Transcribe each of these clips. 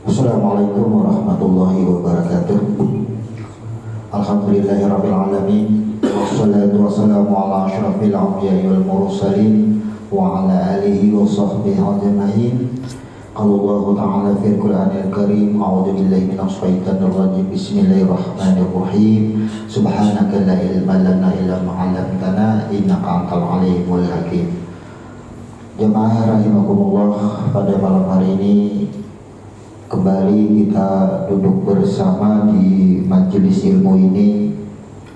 Assalamualaikum warahmatullahi wabarakatuh. Alhamdulillahirabbil alamin. Wassalatu wassalamu ala asyrafil anbiya'i wal mursalin wa ala alihi wa sahbihi ajma'in. Qala Allah ta'ala fil Qur'anil Karim, a'udzu billahi minasy syaithanir rajim. Bismillahirrahmanirrahim. Subhanaka la ilma lana illa ma 'allamtana innaka antal alimul hakim. Jemaah rahimakumullah, pada malam hari ini kembali kita duduk bersama di majelis ilmu ini,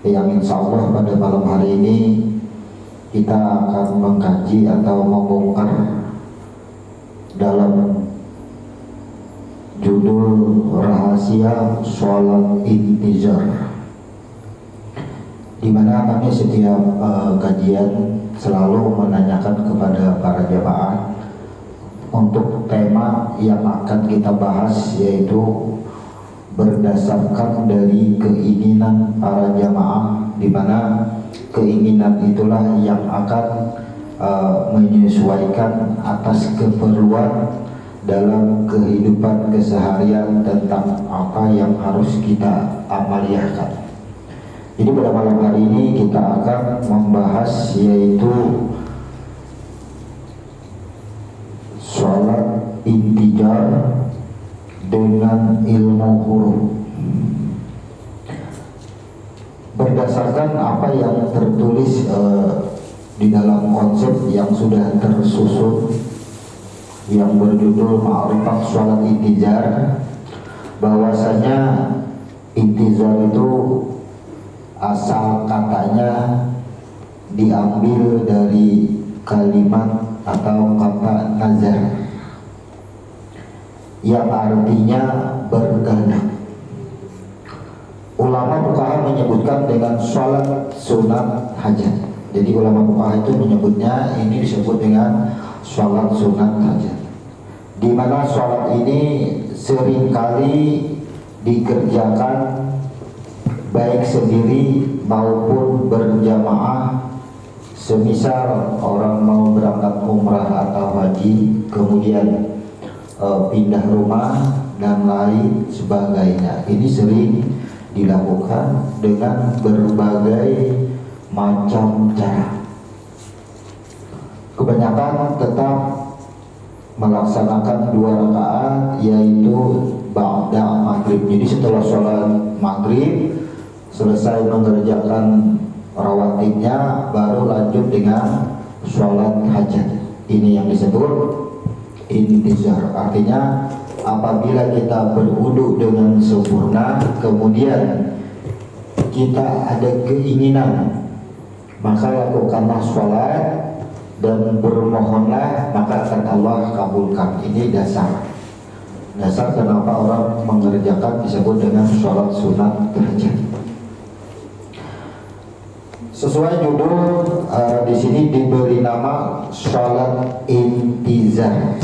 yang insya Allah pada malam hari ini kita akan mengkaji atau membongkar dalam judul rahasia sholat intizar, di mana kami setiap kajian selalu menanyakan kepada para jamaah untuk tema yang akan kita bahas, yaitu berdasarkan dari keinginan para jamaah, di mana keinginan itulah yang akan menyesuaikan atas keperluan dalam kehidupan keseharian tentang apa yang harus kita amaliyahkan. Jadi pada malam hari ini kita akan membahas yaitu sholat intizar dengan ilmu huruf, berdasarkan apa yang tertulis di dalam konsep yang sudah tersusun yang berjudul Ma'rifat Sholat Intizar, bahwasanya intizar itu asal katanya diambil dari kalimat atau kata nazar yang artinya berkehendak. Ulama fuqaha menyebutkan dengan sholat sunat hajat. Jadi ulama fuqaha itu menyebutnya, ini disebut dengan sholat sunat hajat, di mana sholat ini seringkali dikerjakan baik sendiri maupun berjamaah. Semisal orang mau berangkat umrah atau haji, kemudian pindah rumah dan lain sebagainya, ini sering dilakukan dengan berbagai macam cara. Kebanyakan tetap melaksanakan 2 rakaat, yaitu ba'da maghrib. Jadi setelah sholat maghrib selesai mengerjakan rawatibnya, baru lanjut dengan sholat hajat. Ini yang disebut intizar. Artinya apabila kita berwudu dengan sempurna, kemudian kita ada keinginan, maka lakukanlah sholat dan bermohonlah, maka akan Allah kabulkan. Ini dasar kenapa orang mengerjakan disebut dengan sholat sunat hajat. Sesuai judul di sini diberi nama sholat intizar.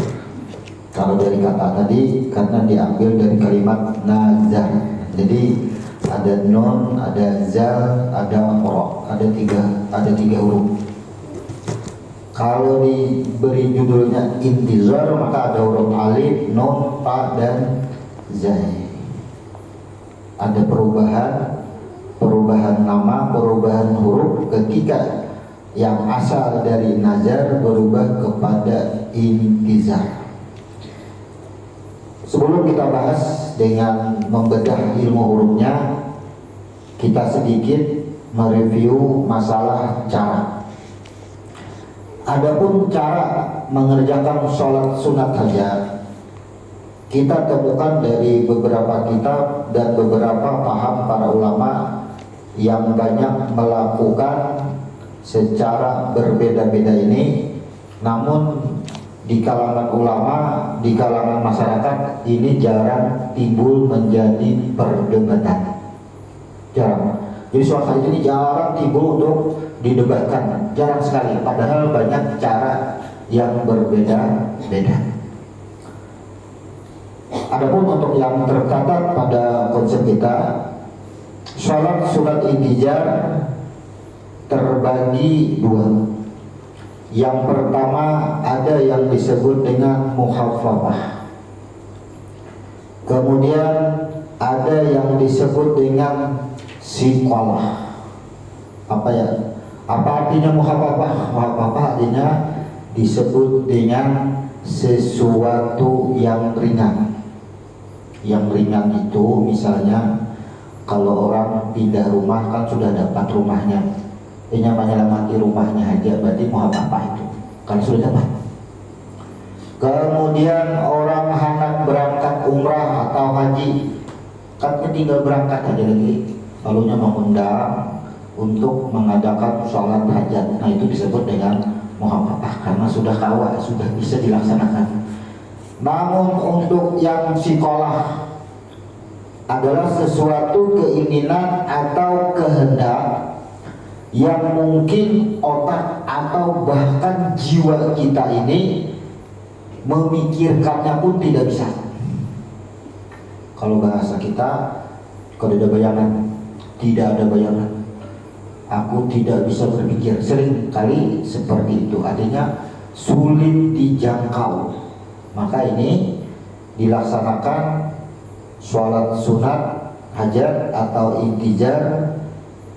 Kalau dari kata tadi, karena diambil dari kalimat nazar. Jadi ada nun, ada zal, ada ro, ada tiga huruf. Kalau diberi judulnya intizar, maka ada huruf alif, nun, ta, dan zai. Ada perubahan nama, perubahan huruf ketika yang asal dari nazar berubah kepada intizar. Sebelum kita bahas dengan membedah ilmu hurufnya, kita sedikit mereview masalah cara. Adapun cara mengerjakan sholat sunat hajat, kita temukan dari beberapa kitab dan beberapa paham para ulama yang banyak melakukan secara berbeda-beda ini. Namun di kalangan ulama, di kalangan masyarakat, ini jarang timbul menjadi perdebatan. Jarang. Jadi suatu ini jarang timbul untuk didebatkan, jarang sekali. Padahal banyak cara yang berbeda-beda. Adapun untuk yang tercatat pada konsep kita, sholat sunat intizar terbagi 2. Yang pertama ada yang disebut dengan mukhafafah. Kemudian ada yang disebut dengan sikolah. Apa ya? Apa artinya muhafafah? Muhafafah artinya disebut dengan sesuatu yang ringan. Yang ringan itu misalnya kalau orang pindah rumah kan sudah dapat rumahnya, ini menyelamatin rumahnya aja berarti muhafafah itu kalau sudah dapat. Kemudian orang hendak berangkat umrah atau haji, kan tinggal berangkat aja lagi, lalunya mengundang untuk mengadakan sholat hajat. Nah itu disebut dengan muhafafah karena sudah kawat, sudah bisa dilaksanakan. Namun untuk yang sikolah adalah sesuatu keinginan atau kehendak yang mungkin otak atau bahkan jiwa kita ini memikirkannya pun tidak bisa. Kalau bahasa kita, kalau ada bayangan, tidak ada bayangan. Aku tidak bisa berpikir. Sering kali seperti itu. Artinya sulit dijangkau. Maka ini dilaksanakan sholat sunat hajat atau intijar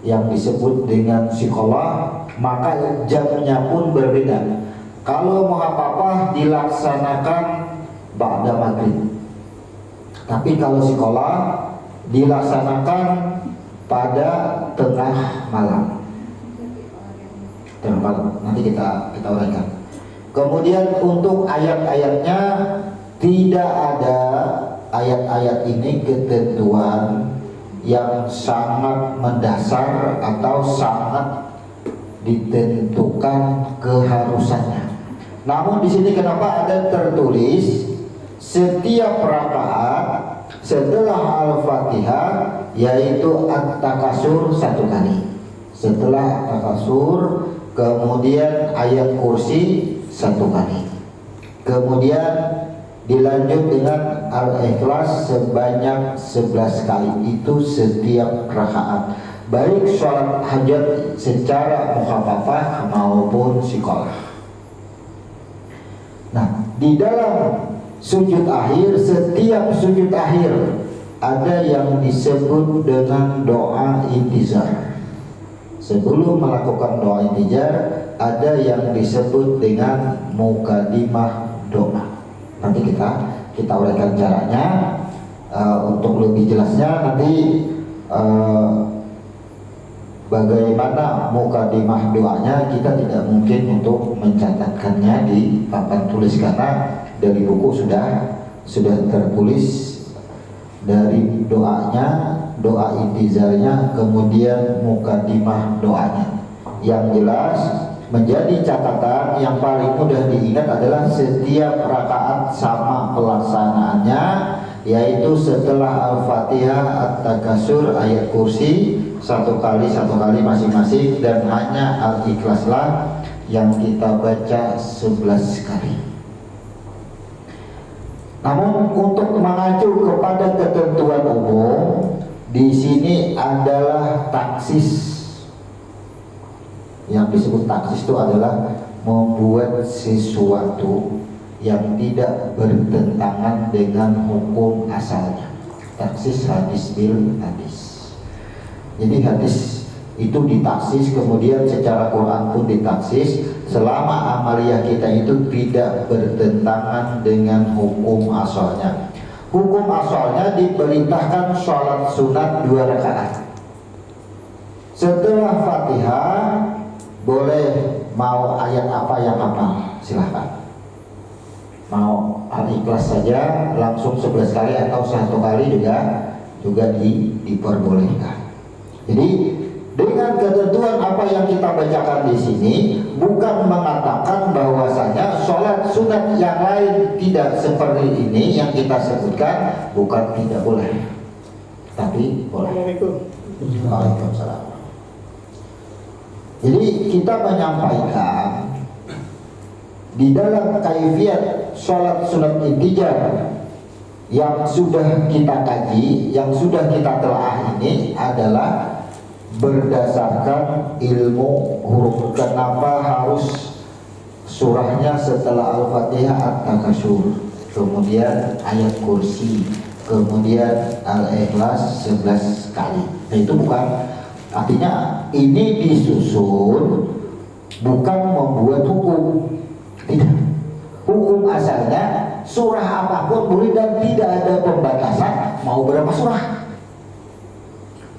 yang disebut dengan sikolah, maka jamnya pun berbeda. Kalau muhafafah dilaksanakan ba'da maghrib, tapi kalau sikolah dilaksanakan pada tengah malam. Tengah malam. Nanti kita uraikan. Kemudian untuk ayat-ayatnya tidak ada ayat-ayat ini ketentuan yang sangat mendasar atau sangat ditentukan keharusannya. Namun di sini kenapa ada tertulis setiap rakaat setelah Al-Fatihah yaitu At-Takasur 1 kali. Setelah At-Takasur kemudian ayat kursi 1 kali. Kemudian dilanjut dengan Al-Ikhlas sebanyak 11 kali. Itu setiap rakaat, baik sholat hajat secara muhafafah maupun sikolah. Nah, di dalam sujud akhir, setiap sujud akhir ada yang disebut dengan doa intizar. Sebelum melakukan doa intizar ada yang disebut dengan mukadimah doa. Nanti kita uraikan caranya. Untuk lebih jelasnya nanti bagaimana mukadimah doanya kita tidak mungkin untuk mencatatkannya di papan tulis karena dari buku sudah tertulis dari doanya, doa intizarnya, kemudian mukadimah doanya. Yang jelas menjadi catatan yang paling mudah diingat adalah setiap rakaat sama pelaksanaannya, yaitu setelah Al-Fatihah, At-Takasur, ayat kursi 1 kali masing-masing, dan hanya Al-Ikhlaslah yang kita baca 11 kali. Namun untuk mengacu kepada ketentuan umum, di sini adalah taksis. Yang disebut taksis itu adalah membuat sesuatu yang tidak bertentangan dengan hukum asalnya. Taksis hadis bil hadis. Jadi hadis itu ditaksis, kemudian secara Quran pun ditaksis selama amaliyah kita itu tidak bertentangan dengan hukum asalnya. Hukum asalnya diperintahkan sholat sunat 2 rakaat. Setelah Fatihah boleh mau ayat apa yang hafal, silahkan. Mau Al-Ikhlas saja langsung 11 kali atau 1 kali juga diperbolehkan. Jadi dengan ketentuan apa yang kita bacakan di sini bukan mengatakan bahwasanya sholat sunat yang lain tidak seperti ini yang kita sebutkan, bukan tidak boleh, tapi boleh. Waalaikumsalam. Jadi kita menyampaikan di dalam kaifiat sholat sunat intijar yang sudah kita kaji, yang sudah kita telah ini adalah berdasarkan ilmu huruf. Kenapa harus surahnya setelah Al-Fatihah At-Takasur, kemudian ayat kursi, kemudian Al-Ikhlas 11 kali. Nah, itu bukan, artinya ini disusun bukan membuat hukum, tidak. Hukum asalnya surah apapun boleh dan tidak ada pembatasan mau berapa surah.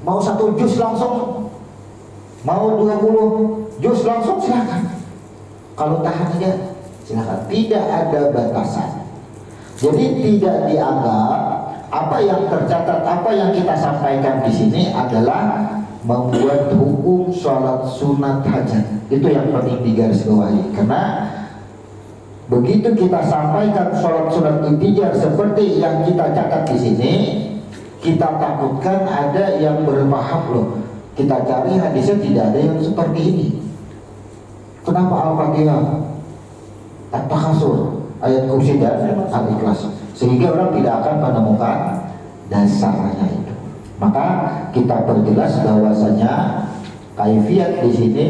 Mau 1 juz langsung, mau 20 juz langsung silakan. Kalau tahan aja silakan, tidak ada batasan. Jadi tidak dianggap apa yang tercatat, apa yang kita sampaikan di sini adalah membuat hukum sholat sunat hajat. Itu yang penting digarisbawahi, karena begitu kita sampaikan sholat sunat intijar seperti yang kita catat di sini, kita takutkan ada yang berpaham loh. Kita cari hadisnya tidak ada yang seperti ini. Kenapa Al-Fatihah, At-Takasur, ayat kursi dan Al-Ikhlas, sehingga orang tidak akan menemukan dasarnya itu. Maka kita perjelas bahwasanya kaifiat di sini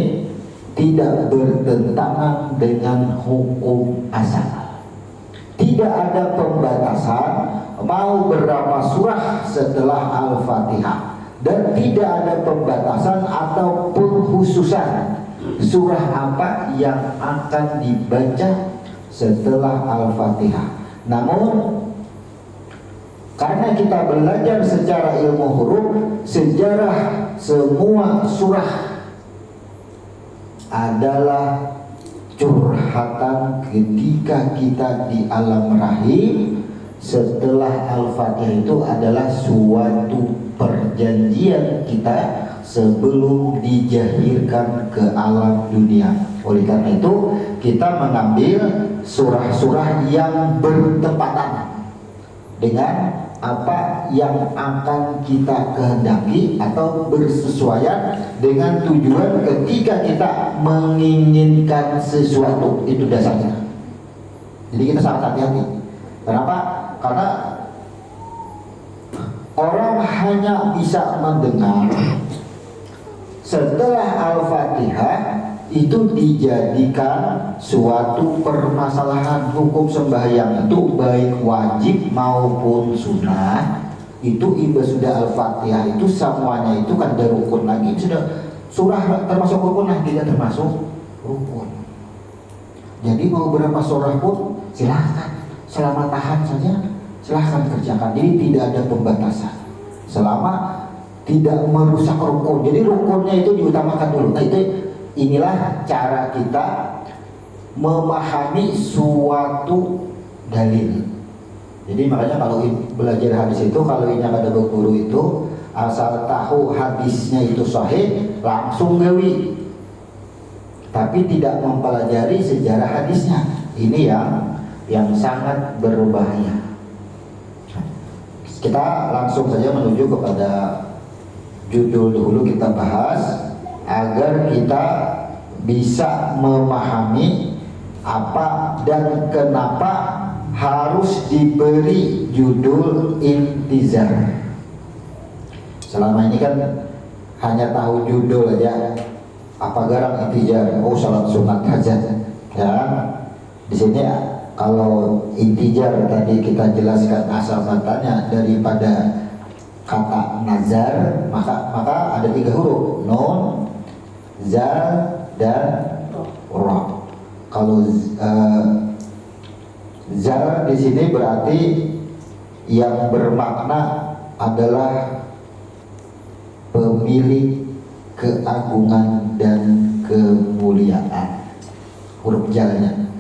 tidak bertentangan dengan hukum asal. Tidak ada pembatasan mau berapa surah setelah Al-Fatihah, dan tidak ada pembatasan atau pengkhususan surah apa yang akan dibaca setelah Al-Fatihah. Namun karena kita belajar secara ilmu huruf, sejarah semua surah adalah curhatan ketika kita di alam rahim. Setelah Al-Fatihah itu adalah suatu perjanjian kita sebelum dijahirkan ke alam dunia. Oleh karena itu kita mengambil surah-surah yang bertepatan dengan apa yang akan kita kehendaki atau bersesuaian dengan tujuan ketika kita menginginkan sesuatu. Itu dasarnya. Jadi kita sangat hati-hati. Kenapa? Karena orang hanya bisa mendengar setelah Al-Fatihah itu dijadikan suatu permasalahan hukum sembahyang itu baik wajib maupun sunnah. Itu ibadah sudah Al-Fatihah itu semuanya itu kan ada rukun lagi. Sudah surah termasuk rukun lah, tidak termasuk rukun. Jadi mau berapa surah pun silahkan, selama tahan saja silahkan kerjakan. Jadi tidak ada pembatasan selama tidak merusak rukun. Jadi rukunnya itu diutamakan dulu. Nah, inilah cara kita memahami suatu dalil. Jadi makanya kalau belajar hadis itu, kalau ini ada guru itu asal tahu hadisnya itu sahih langsung gawi, tapi tidak mempelajari sejarah hadisnya. Ini yang sangat berbahaya. Kita langsung saja menuju kepada judul dulu kita bahas, agar kita bisa memahami apa dan kenapa harus diberi judul intizar. Selama ini kan hanya tahu judul aja, apa garang intizar, oh salat sunat hajat ya. Di sini kalau intizar tadi kita jelaskan asal katanya daripada kata nazar, maka ada 3 huruf, nun, zal, dan ra. Kalau zal di sini berarti yang bermakna adalah pemilik keagungan dan kemuliaan, huruf jalnya.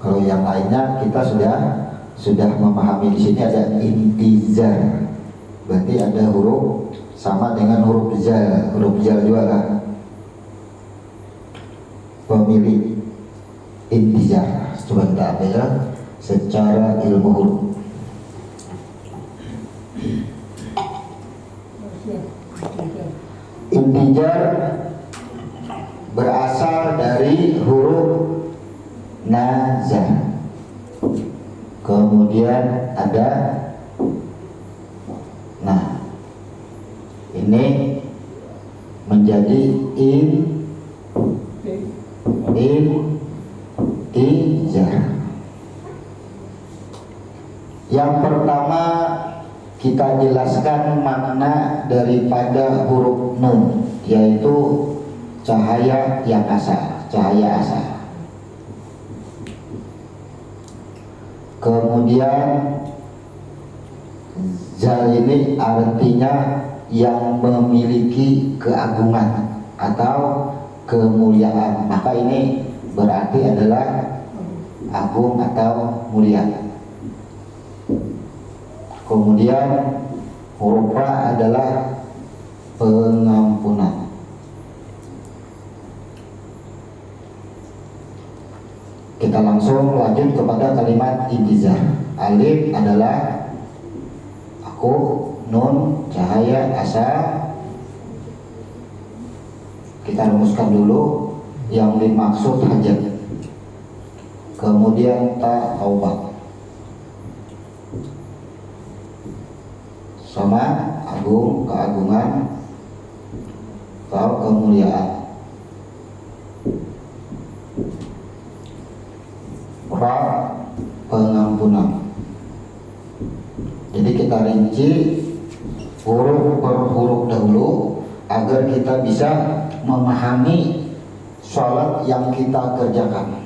Kalau yang lainnya kita sudah memahami. Di sini ada intizar, berarti ada huruf sama dengan huruf zal. Huruf zal juga kan pemilik intizar. Coba kita ambil secara ilmu huruf. Intizar berasal dari huruf nazar, kemudian ada nah, ini menjadi intizar. Yang pertama kita jelaskan makna daripada huruf nun, yaitu cahaya yang asa, cahaya asa. Kemudian zal ini artinya yang memiliki keagungan atau kemuliaan, maka ini berarti adalah agung atau mulia. Kemudian huruf ra adalah pengampunan. Kita langsung lanjut kepada kalimat intizar. Alif adalah aku, nun cahaya, asa. Kita rumuskan dulu yang dimaksud hajat. Kemudian ta taubat. Sama agung, keagungan, atau kemuliaan. Ra pengampunan. Jadi kita rinci huruf per huruf dahulu agar kita bisa memahami sholat yang kita kerjakan.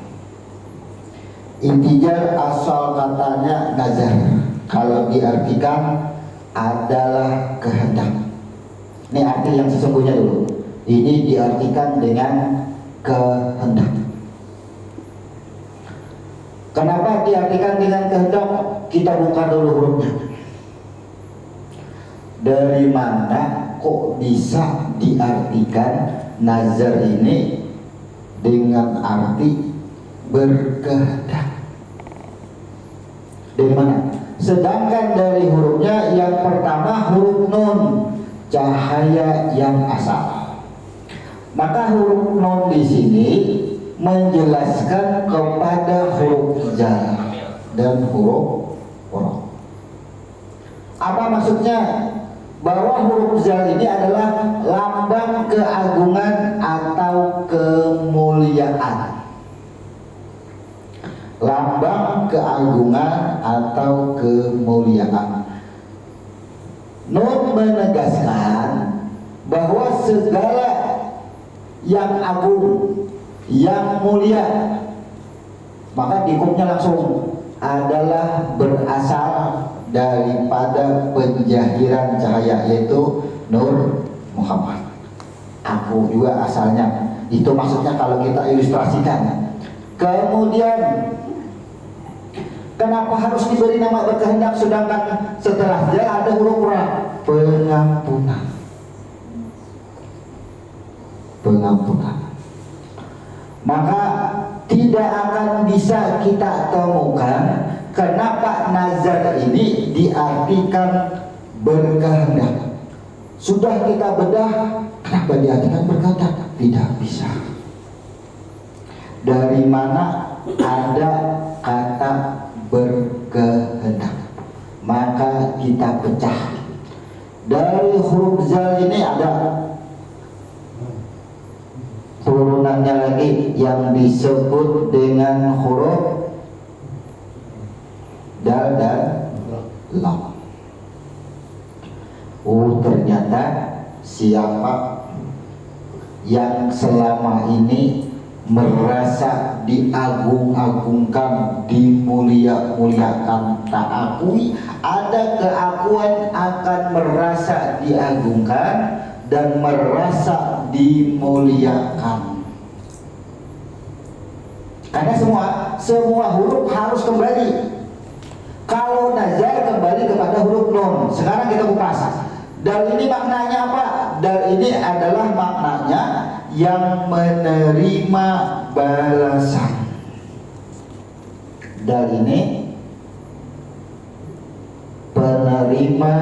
Intijar asal katanya nazar, kalau diartikan adalah kehendak. Ini arti yang sesungguhnya dulu. Ini diartikan dengan kehendak. Kenapa diartikan dengan kehendak? Kita buka dulu hurufnya. Dari mana kok bisa diartikan nazar ini dengan arti berkehendak? Dari mana? Sedangkan dari hurufnya yang pertama huruf nun, cahaya yang asal. Maka huruf nun di sini menjelaskan kepada huruf zal dan huruf ra. Apa maksudnya? Bahwa huruf zal ini adalah lambang keagungan atau kemuliaan. Lambang keagungan atau kemuliaan. Nun menegaskan bahwa segala yang agung, yang mulia, maka hukumnya langsung adalah berasal daripada penjahiran cahaya, yaitu Nur Muhammad. Aku juga asalnya. Itu maksudnya kalau kita ilustrasikan. Kemudian kenapa harus diberi nama berkehendak sedangkan setelah dia ada huruf ra? Pengampunan. Pengampunan. Maka tidak akan bisa kita temukan kenapa nazar ini diartikan berkehendak. Sudah kita bedah, kenapa diartikan berkehendak? Tidak bisa. Dari mana ada kata berkehendak? Maka kita pecah. Dari huruf zal ini ada turunannya lagi yang disebut dengan huruf dal dan lam. Ternyata siapa yang selama ini merasa diagung-agungkan, dimulia-muliakan, tak akui ada keakuan akan merasa diagungkan dan merasa dimuliakan. Karena semua huruf harus kembali. Kalau nazar kembali kepada huruf nun. Sekarang kita kupas. Dal ini maknanya apa? Dal ini adalah maknanya yang menerima balasan. Dal ini penerima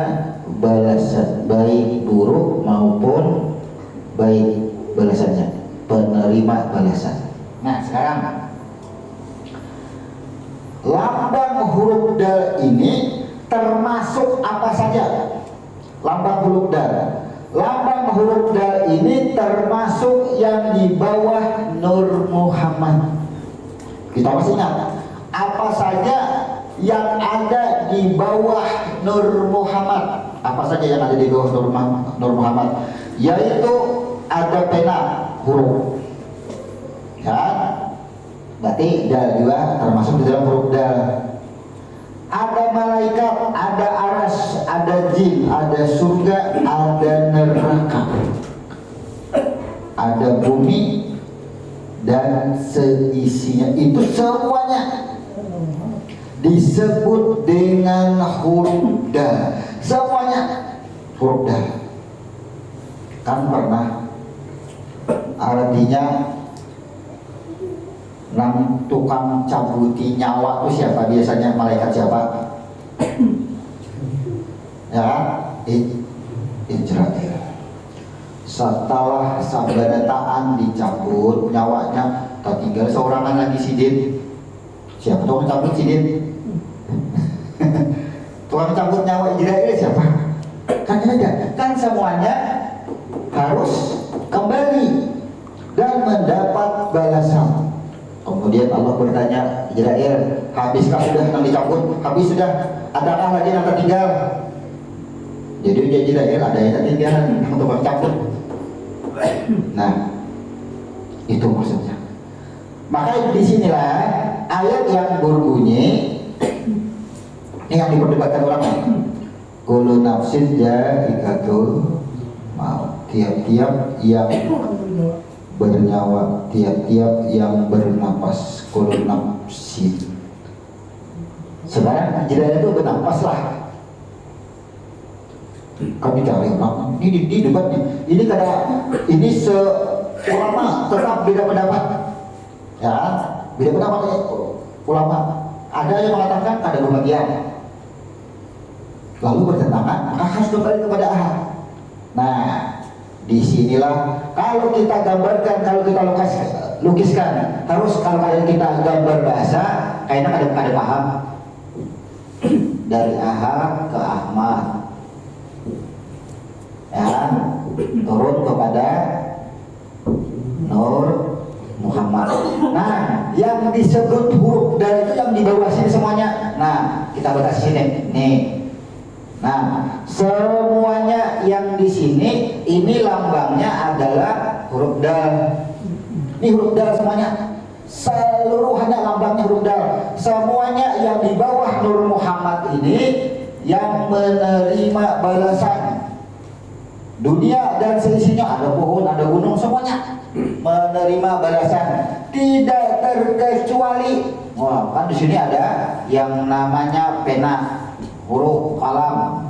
balasan, baik buruk maupun baik balasannya, penerima balasan. Nah sekarang lambang huruf dal ini termasuk apa saja? Lambang huruf dal. Lambang huruf dal ini termasuk yang di bawah Nur Muhammad. Kita masih ingat apa saja yang ada di bawah Nur Muhammad. Apa saja yang ada di bawah Nur Muhammad? Yaitu ada pena, huruf. Ya, berarti dal juga termasuk di dalam huruf dal. Ada malaikat, ada aras, ada jin, ada surga, ada neraka, ada bumi dan seisinya. Itu semuanya disebut dengan huruf dal. Semuanya huruf dal. Kan pernah artinya tukang cabuti nyawa itu siapa? Biasanya malaikat siapa? Ya, Israel. Setelah sabarataan dicabut nyawanya, tak tinggal seorangan lagi sidin. Siapa tukang cabut sidin? Tukang cabut nyawa Israel siapa? Kan ada. Kan semuanya harus kembali dan mendapat balasan. Kemudian Allah bertanya, Israel, habiskah sudah yang dicabut? Habis sudah. Adakah lagi yang tertinggal? Jadi Israel ada yang tertinggal untuk mencabut. Nah, itu maksudnya. Maka disinilah ayat yang berbunyi ini yang diperdebatkan ulama. Kullu nafsin dha'iqatul maut. Tiap-tiap yang bernyawa, tiap-tiap yang bernapas, kullu nafsin. Sekarang Israel itu bernapas lah. Kami cari orang ini di debat nih. Ini kada ini ulama tetap beda pendapat. Ya, beda pendapat ulama. Ada yang mengatakan ada pembagian. Lalu bertentangan, maka harus kembali kepada ahad. Nah, disinilah kalau kita gambarkan, kalau kita lukiskan, harus kalau kita gambar bahasa, kayaknya ada paham dari ahad ke Ahmad. Ya, turun kepada Nur Muhammad. Nah, yang disebut huruf dal itu yang di bawah sini semuanya. Nah, kita baca sini. Nih. Nah, semuanya yang di sini ini lambangnya adalah huruf dal. Ini huruf dal semuanya. Seluruhnya lambangnya huruf dal. Semuanya yang di bawah Nur Muhammad ini yang menerima balasan. Dunia dan seisinya, ada pohon, ada gunung, semuanya menerima balasan, tidak terkecuali. Wah, kan di sini ada yang namanya pena, huruf, kalam.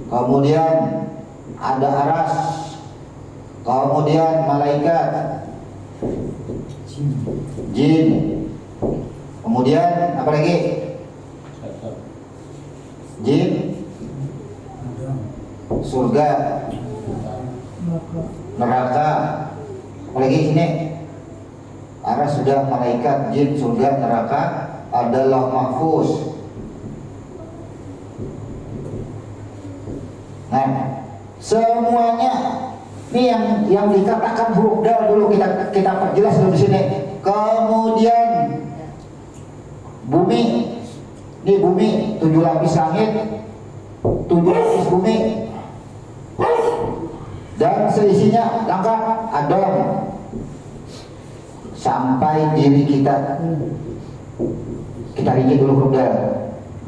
Kemudian ada aras, kemudian malaikat, jin, kemudian apa lagi? Jin, surga, neraka, apalagi ini aras sudah, malaikat, jin, surga, neraka, adalah mahfuz. Nah, semuanya ini yang dikatakan huruf dal dulu kita perjelas dulu di sini. Kemudian bumi. Ini bumi, 7 lapis langit, 7 lapis bumi, dan seisinya lengkap Adam sampai diri kita. Kita rinci dulu huruf dal.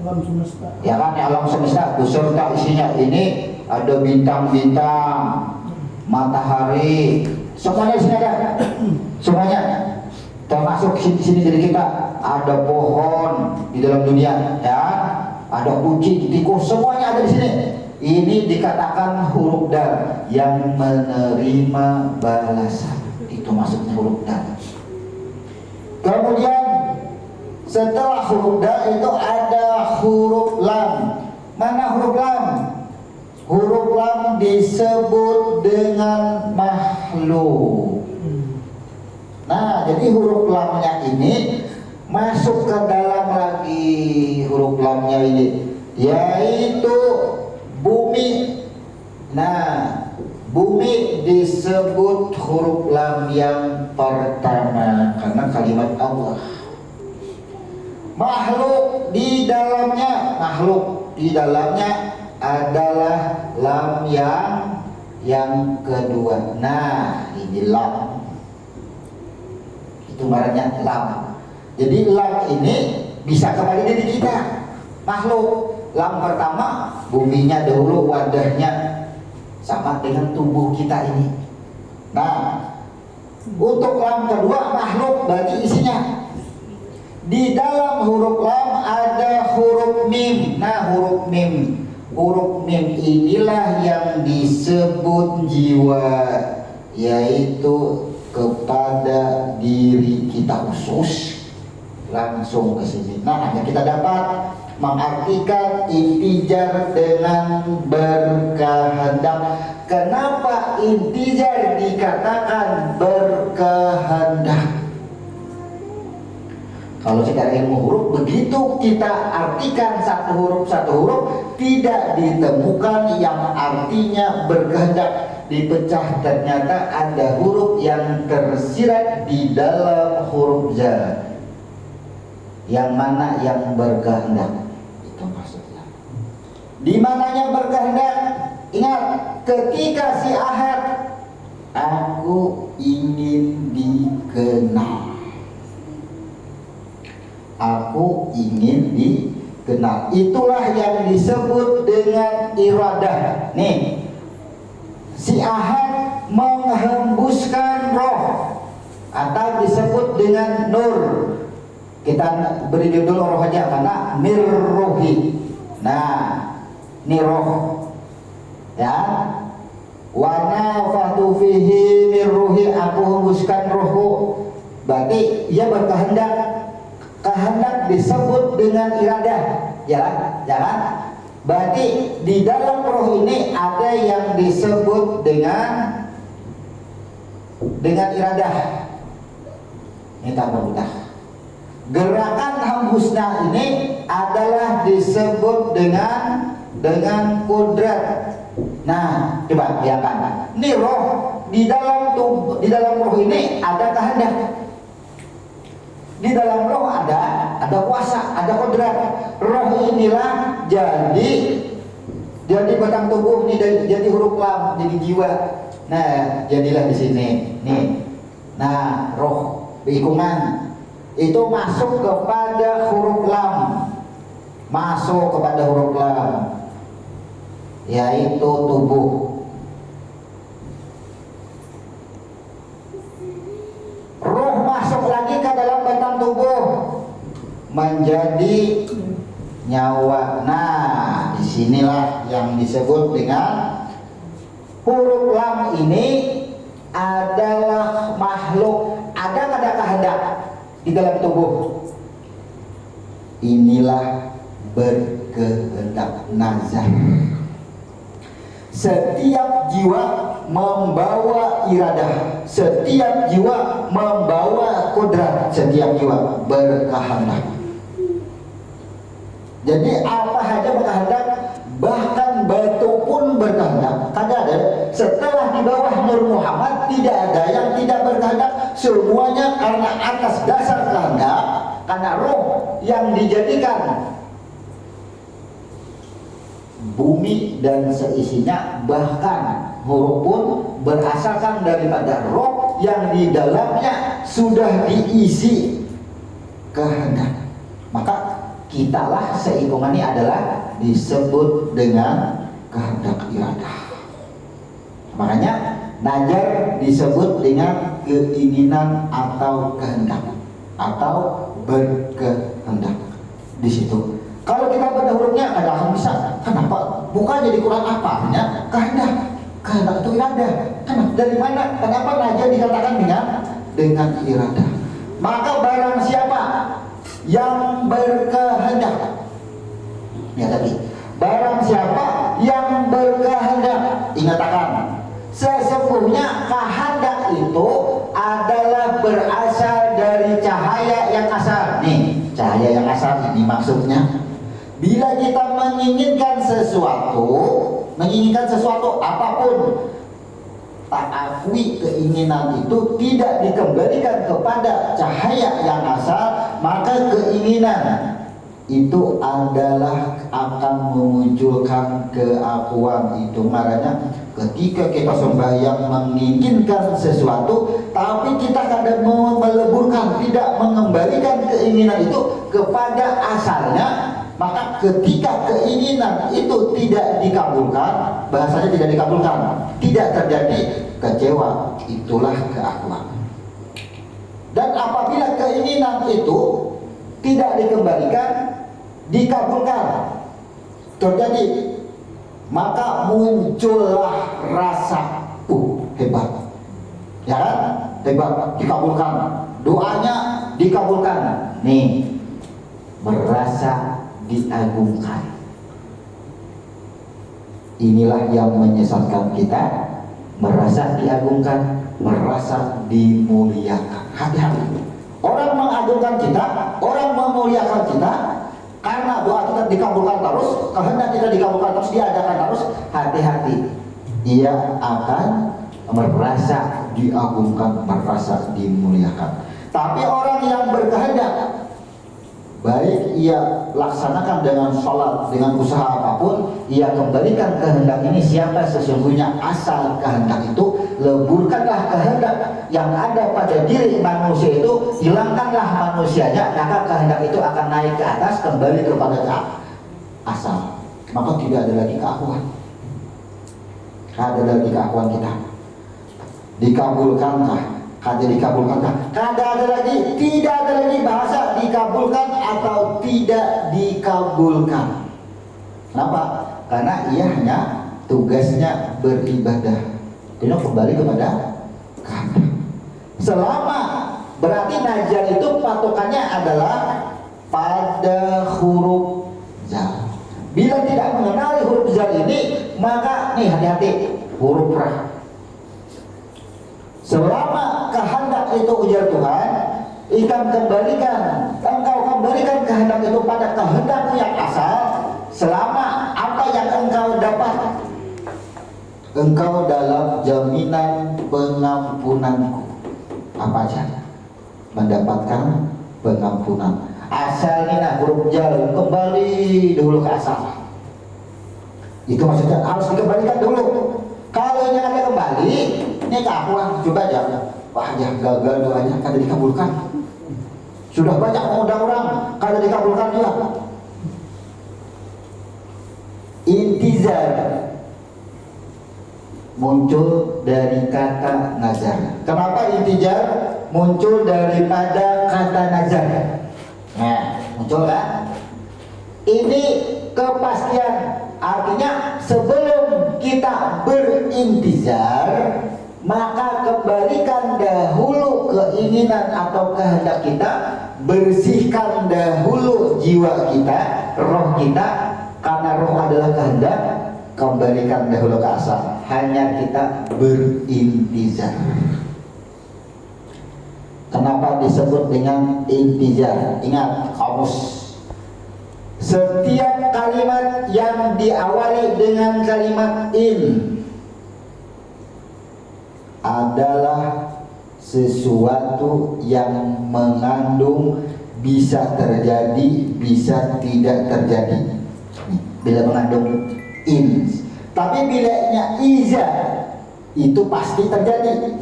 Alam semesta. Ya kan, alam semesta beserta isinya. Ini ada bintang-bintang, matahari, semuanya di sini ada. Semuanya. Termasuk sini diri kita, ada pohon di dalam dunia, ya, ada kucing, tikus, semuanya ada di sini. Ini dikatakan huruf dal yang menerima balasan. Itu maksudnya huruf dal. Kemudian setelah huruf dal itu ada huruf lam. Mana huruf lam? Huruf lam disebut dengan makhluk. Nah, jadi huruf lamnya ini masuk ke dalam lagi huruf lamnya ini, yaitu bumi. Nah, bumi disebut huruf lam yang pertama karena kalimat Allah. Makhluk di dalamnya adalah lam yang kedua. Nah, ini lam. Itu marahnya lam. Jadi lam ini bisa kepada diri kita. Makhluk. Lam pertama, buminya dahulu, wadahnya sama dengan tubuh kita ini. Nah, untuk lam kedua, makhluk berarti isinya. Di dalam huruf lam ada huruf mim. Nah, huruf mim inilah yang disebut jiwa, yaitu kepada diri kita khusus. Langsung ke sini. Nah, hanya kita dapat mengartikan intijar dengan berkehendak. Kenapa intijar dikatakan berkehendak? Kalau secara ilmu huruf, begitu kita artikan satu huruf tidak ditemukan yang artinya berkehendak. Dipecah, ternyata ada huruf yang tersirat di dalam huruf za. Yang mana yang berkehendak? Itu maksudnya. Di mananya berkehendak? Ingat, ketika si Ahad, aku ingin dikenal. Aku ingin dikenal. Itulah yang disebut dengan iradah. Nih, si Ahad menghembuskan roh atau disebut dengan nur. Kita beri judul roh aja karena mirruhi. Nah, ini roh. Ya. Wa nafatu fihi mirruhi, aku hembuskan rohku. Berarti ia berkehendak. Kehendak disebut dengan iradah, jangan. Berarti di dalam roh ini ada yang disebut dengan iradah. Ini tambah mudah. Gerakan hembusnya ini adalah disebut dengan kudrat. Nah, coba bayangkan. Ini roh di dalam roh ini ada kehendak. Di dalam roh ada kuasa, ada kodrat. Roh inilah jadi batang tubuh nih, jadi huruf lam, jadi jiwa. Nah, jadilah di sini. Nih. Nah, roh bikungan itu masuk kepada huruf lam. Yaitu tubuh. Roh masuk lagi ke dalam batang tubuh menjadi nyawa. Nah, disinilah yang disebut dengan huruf lam ini adalah makhluk. Ada kehendak di dalam tubuh. Inilah berkehendak nazar. Setiap jiwa membawa iradah, setiap jiwa membawa kudrat, setiap jiwa berkehendak. Jadi apa saja berkehendak, bahkan batu pun berkehendak. Karena ada setelah di bawah Nur Muhammad tidak ada yang tidak berkehendak, semuanya karena atas dasar kehendak, karena roh yang dijadikan bumi dan seisinya, bahkan huruf pun berasalkan daripada roh yang di dalamnya sudah diisi kehendak. Maka kitalah seikungan ini adalah disebut dengan kehendak iradah. Makanya najar disebut dengan keinginan atau kehendak atau berkehendak di situ. Kalau kita pada hurufnya kadang bisa, kenapa? Bukan jadi kurang apa? Artinya kehendak itu iradah. Kenapa? Dari mana? Kenapa najar dikatakan dengan iradah? Maka barang siapa yang berkehendak, ya tadi, barang siapa yang berkehendak, ingatkan, sesungguhnya kehendak itu adalah berasal dari cahaya yang asal. Nih, cahaya yang asal ini maksudnya. Bila kita menginginkan sesuatu apapun, tak akui keinginan itu tidak dikembalikan kepada cahaya yang asal, maka keinginan itu adalah akan memunculkan keakuan. Itu makanya ketika kita sembahyang menginginkan sesuatu, tapi kita kadang meleburkan, tidak mengembalikan keinginan itu kepada asalnya, maka ketika keinginan itu tidak dikabulkan, bahasanya tidak dikabulkan, tidak terjadi kecewa, itulah keakuan. Dan apabila keinginan itu tidak dikembalikan, dikabulkan, terjadi, maka muncullah rasa hebat, ya kan? Hebat, dikabulkan, doanya dikabulkan, nih merasa diagungkan. Inilah yang menyesatkan kita, merasa diagungkan, merasa dimuliakan. Hati-hati, orang mengagungkan kita, orang memuliakan kita karena doa kita dikabulkan terus, kehendak kita dikabulkan terus, diadakan terus. Hati-hati, ia akan merasa diagungkan, merasa dimuliakan. Tapi orang yang berkehendak, baik ia laksanakan dengan sholat, dengan usaha apapun, ia kembalikan kehendak ini siapa sesungguhnya asal kehendak itu, leburkanlah kehendak yang ada pada diri manusia itu, hilangkanlah manusianya, maka kehendak itu akan naik ke atas, kembali kepada asal, maka tidak ada lagi keakuan. Ada lagi keakuan kita, dikabulkankah? Kada dikabulkankah? Kada ada lagi, tidak ada lagi bahasa dikabulkan atau tidak dikabulkan. Kenapa? Karena ia hanya tugasnya beribadah. Dia kembali kepada kehendak. Selama berarti najar itu patokannya adalah pada huruf zal. Bila tidak mengenali huruf zal ini, maka nih hati-hati, huruf ra. Selama kehendak itu ujar Tuhan, engkau kembalikan kehendak itu pada kehendakmu yang asal. Selama apa yang engkau dapat, engkau dalam jaminan pengampunanku. Apa aja? Mendapatkan pengampunan. Asal ini nah huruf jal, kembali dulu ke asal. Itu maksudnya harus dikembalikan dulu. Kalau ini ada kembali, ini keakuan. Coba aja, wah ya gagal doanya, kada dikabulkan. Sudah banyak mengundang orang, kada dikabulkan juga. Intizar muncul dari kata nazar. Kenapa intizar muncul daripada kata nazar? Nah, muncul kan? Ini kepastian. Artinya sebelum kita berintizar, maka kembalikan dahulu keinginan atau kehendak kita, bersihkan dahulu jiwa kita, roh kita, karena roh adalah kehendak, kembalikan dahulu ke asal. Hanya kita berintizar. Kenapa disebut dengan intizar? Ingat kamus. Setiap kalimat yang diawali dengan kalimat in adalah sesuatu yang mengandung bisa terjadi, bisa tidak terjadi. Bila mengandung in, tapi bilanya iza itu pasti terjadi.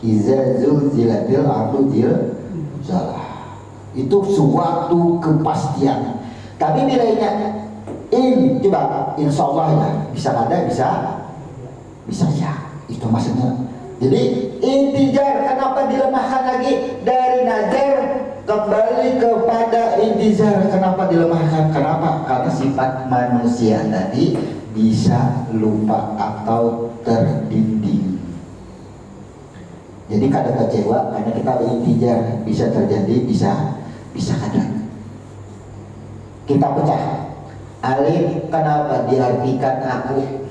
Iza zulzilatil ardu zilzalah, itu suatu kepastian. Tapi bilanya in, coba insya Allah ya, bisa ada, bisa ya, itu maksudnya. Jadi intizar, kenapa dilemahkan lagi dari nazar kembali kepada intizar? Kenapa dilemahkan? Kenapa? Karena sifat manusia tadi bisa lupa atau terdinding. Jadi kadang kecewa karena kita intizar, bisa terjadi, bisa kadang. Kita pecah. Alif kenapa diartikan aku?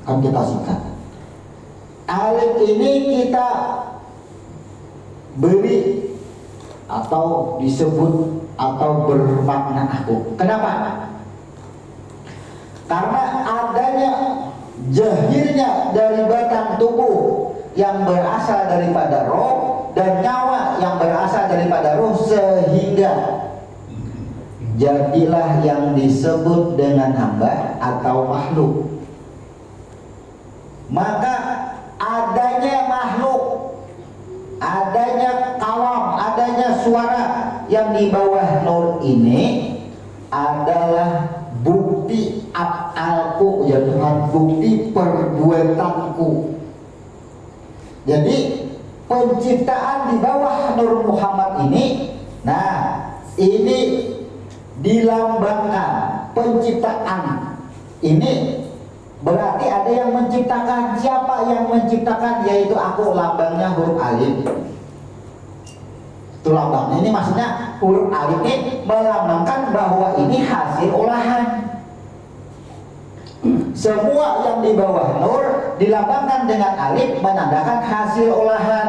Kan kita singkat. Alif ini kita beri atau disebut atau bermakna aku. Kenapa? Karena adanya jahirnya dari batang tubuh yang berasal daripada roh dan nyawa yang berasal daripada roh, sehingga jadilah yang disebut dengan hamba atau makhluk. Maka adanya makhluk, adanya kalam, adanya suara yang di bawah nur ini adalah bukti af'alku, ya Tuhan, bukti perbuatanku. Jadi penciptaan di bawah Nur Muhammad ini, nah ini dilambangkan penciptaan ini berarti ada yang menciptakan. Siapa yang menciptakan? Yaitu aku, lambangnya huruf alif. Itu lambangnya, ini maksudnya huruf alif ini melambangkan bahwa ini hasil olahan. Semua yang di bawah nur dilambangkan dengan alif menandakan hasil olahan.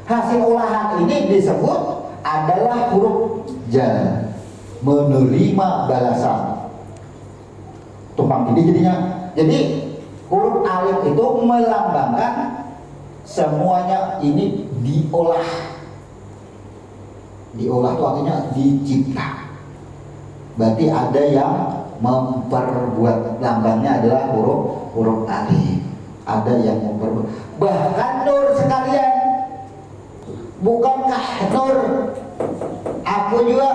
Hasil olahan ini disebut adalah huruf jar, menerima balasan. Tumpang tindih jadinya. Jadi huruf alif itu melambangkan semuanya ini diolah. Diolah itu artinya dicipta. Berarti ada yang memperbuat, lambangnya adalah huruf alif. Ada yang memperbuat. Bahkan nur sekalian, bukankah nur aku juga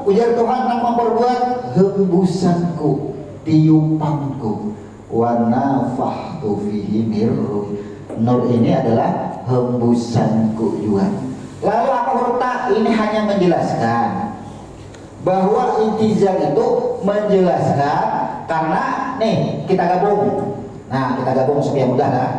ujar Tuhan yang memperbuat hembusanku, tiupanku, wa nafahtu fihi mir ruhi. Nur ini adalah hembusanku juga. Lalu apa huruf ta? Ini hanya menjelaskan bahwa intizar itu menjelaskan, karena nih kita gabung. Nah, kita gabung supaya mudah lah.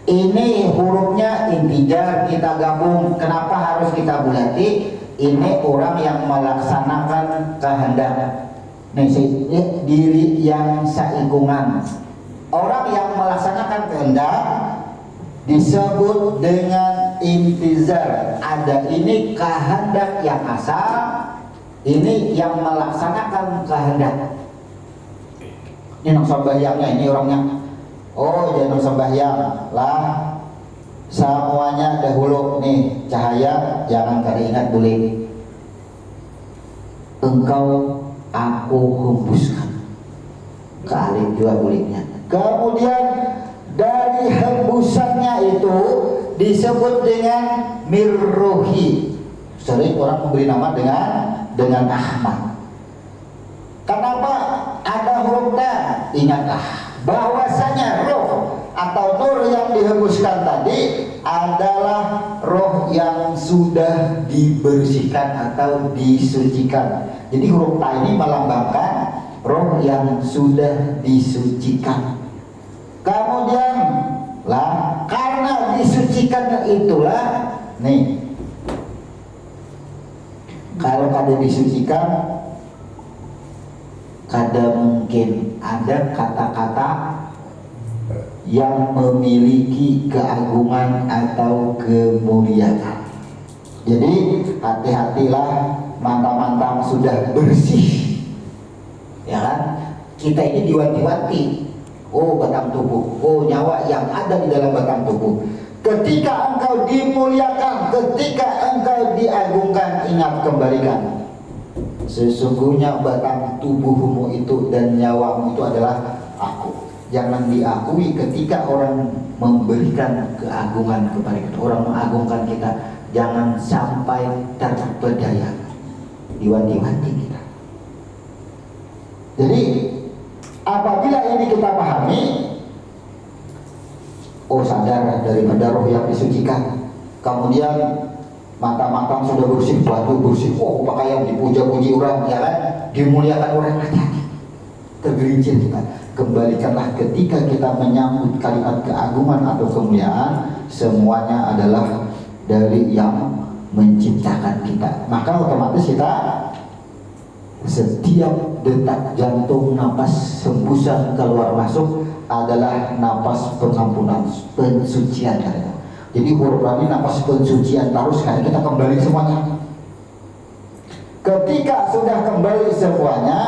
Ini hurufnya intijar, kita gabung. Kenapa harus kita bulati? Ini orang yang melaksanakan kehendak. Nih, diri yang seikungan. Orang yang melaksanakan kehendak disebut dengan intizar. Ada ini kehendak yang asal, ini yang melaksanakan kehendak. Ini nang sembahyangnya, ini orangnya. Oh, jangan sembahyang lah. Semuanya dahulu nih cahaya, jangan teringat boleh. Engkau aku hembuskan. Ke alif juga bolehnya. Kemudian dari hembusannya itu disebut dengan mirruhi. Sering orang memberi nama dengan Ahmad. Kenapa ada huruf ta? Ingatlah bahwasanya roh atau nur yang dihembuskan tadi adalah roh yang sudah dibersihkan atau disucikan. Jadi huruf ta ini melambangkan roh yang sudah disucikan. Kemudian lah, karena disucikan itulah nih, kalau ada disucikan, kadang mungkin ada kata-kata yang memiliki keagungan atau kemuliaan. Jadi hati-hatilah, mantap-mantap sudah bersih, ya kan? Kita ini diwanti-wanti. Oh, batang tubuh, oh nyawa yang ada di dalam batang tubuh. Ketika engkau dimuliakan, ketika engkau diagungkan, ingat, kembalikan. Sesungguhnya batang tubuhmu itu dan nyawamu itu adalah aku. Jangan diakui ketika orang memberikan keagungan kepada kita, orang mengagungkan kita. Jangan sampai terpedaya, diwanti-wanti kita. Jadi apabila ini kita pahami, oh sadar daripada roh yang disucikan. Kemudian mata-mata sudah bersih, baju bersih, oh pakaian dipuja-puji orang, ya kan, dimuliakan orang, hati-hati, tergelincir kita. Kembalikanlah ketika kita menyambut kalimat keagungan atau kemuliaan, semuanya adalah dari yang menciptakan kita. Maka otomatis kita setiap detak jantung, napas hembusan keluar masuk adalah napas pengampunan, pensucian. Jadi huruf ini napas pensucian terus, karena kita kembali semuanya. Ketika sudah kembali semuanya,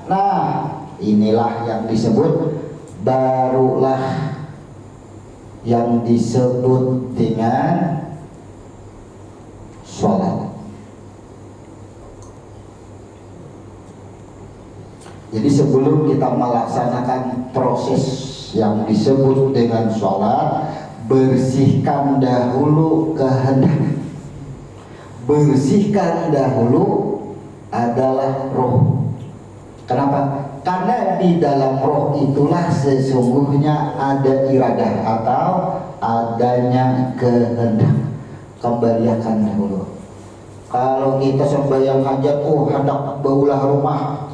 nah inilah yang disebut barulah yang disebut dengan sholat. Jadi sebelum kita melaksanakan proses yang disebut dengan sholat, bersihkan dahulu kehendak. Bersihkan dahulu adalah roh. Kenapa? Karena di dalam roh itulah sesungguhnya ada iradah atau adanya kehendak. Kembalikan dahulu. Kalau kita sembahyang hajat, hendak baulah rumah,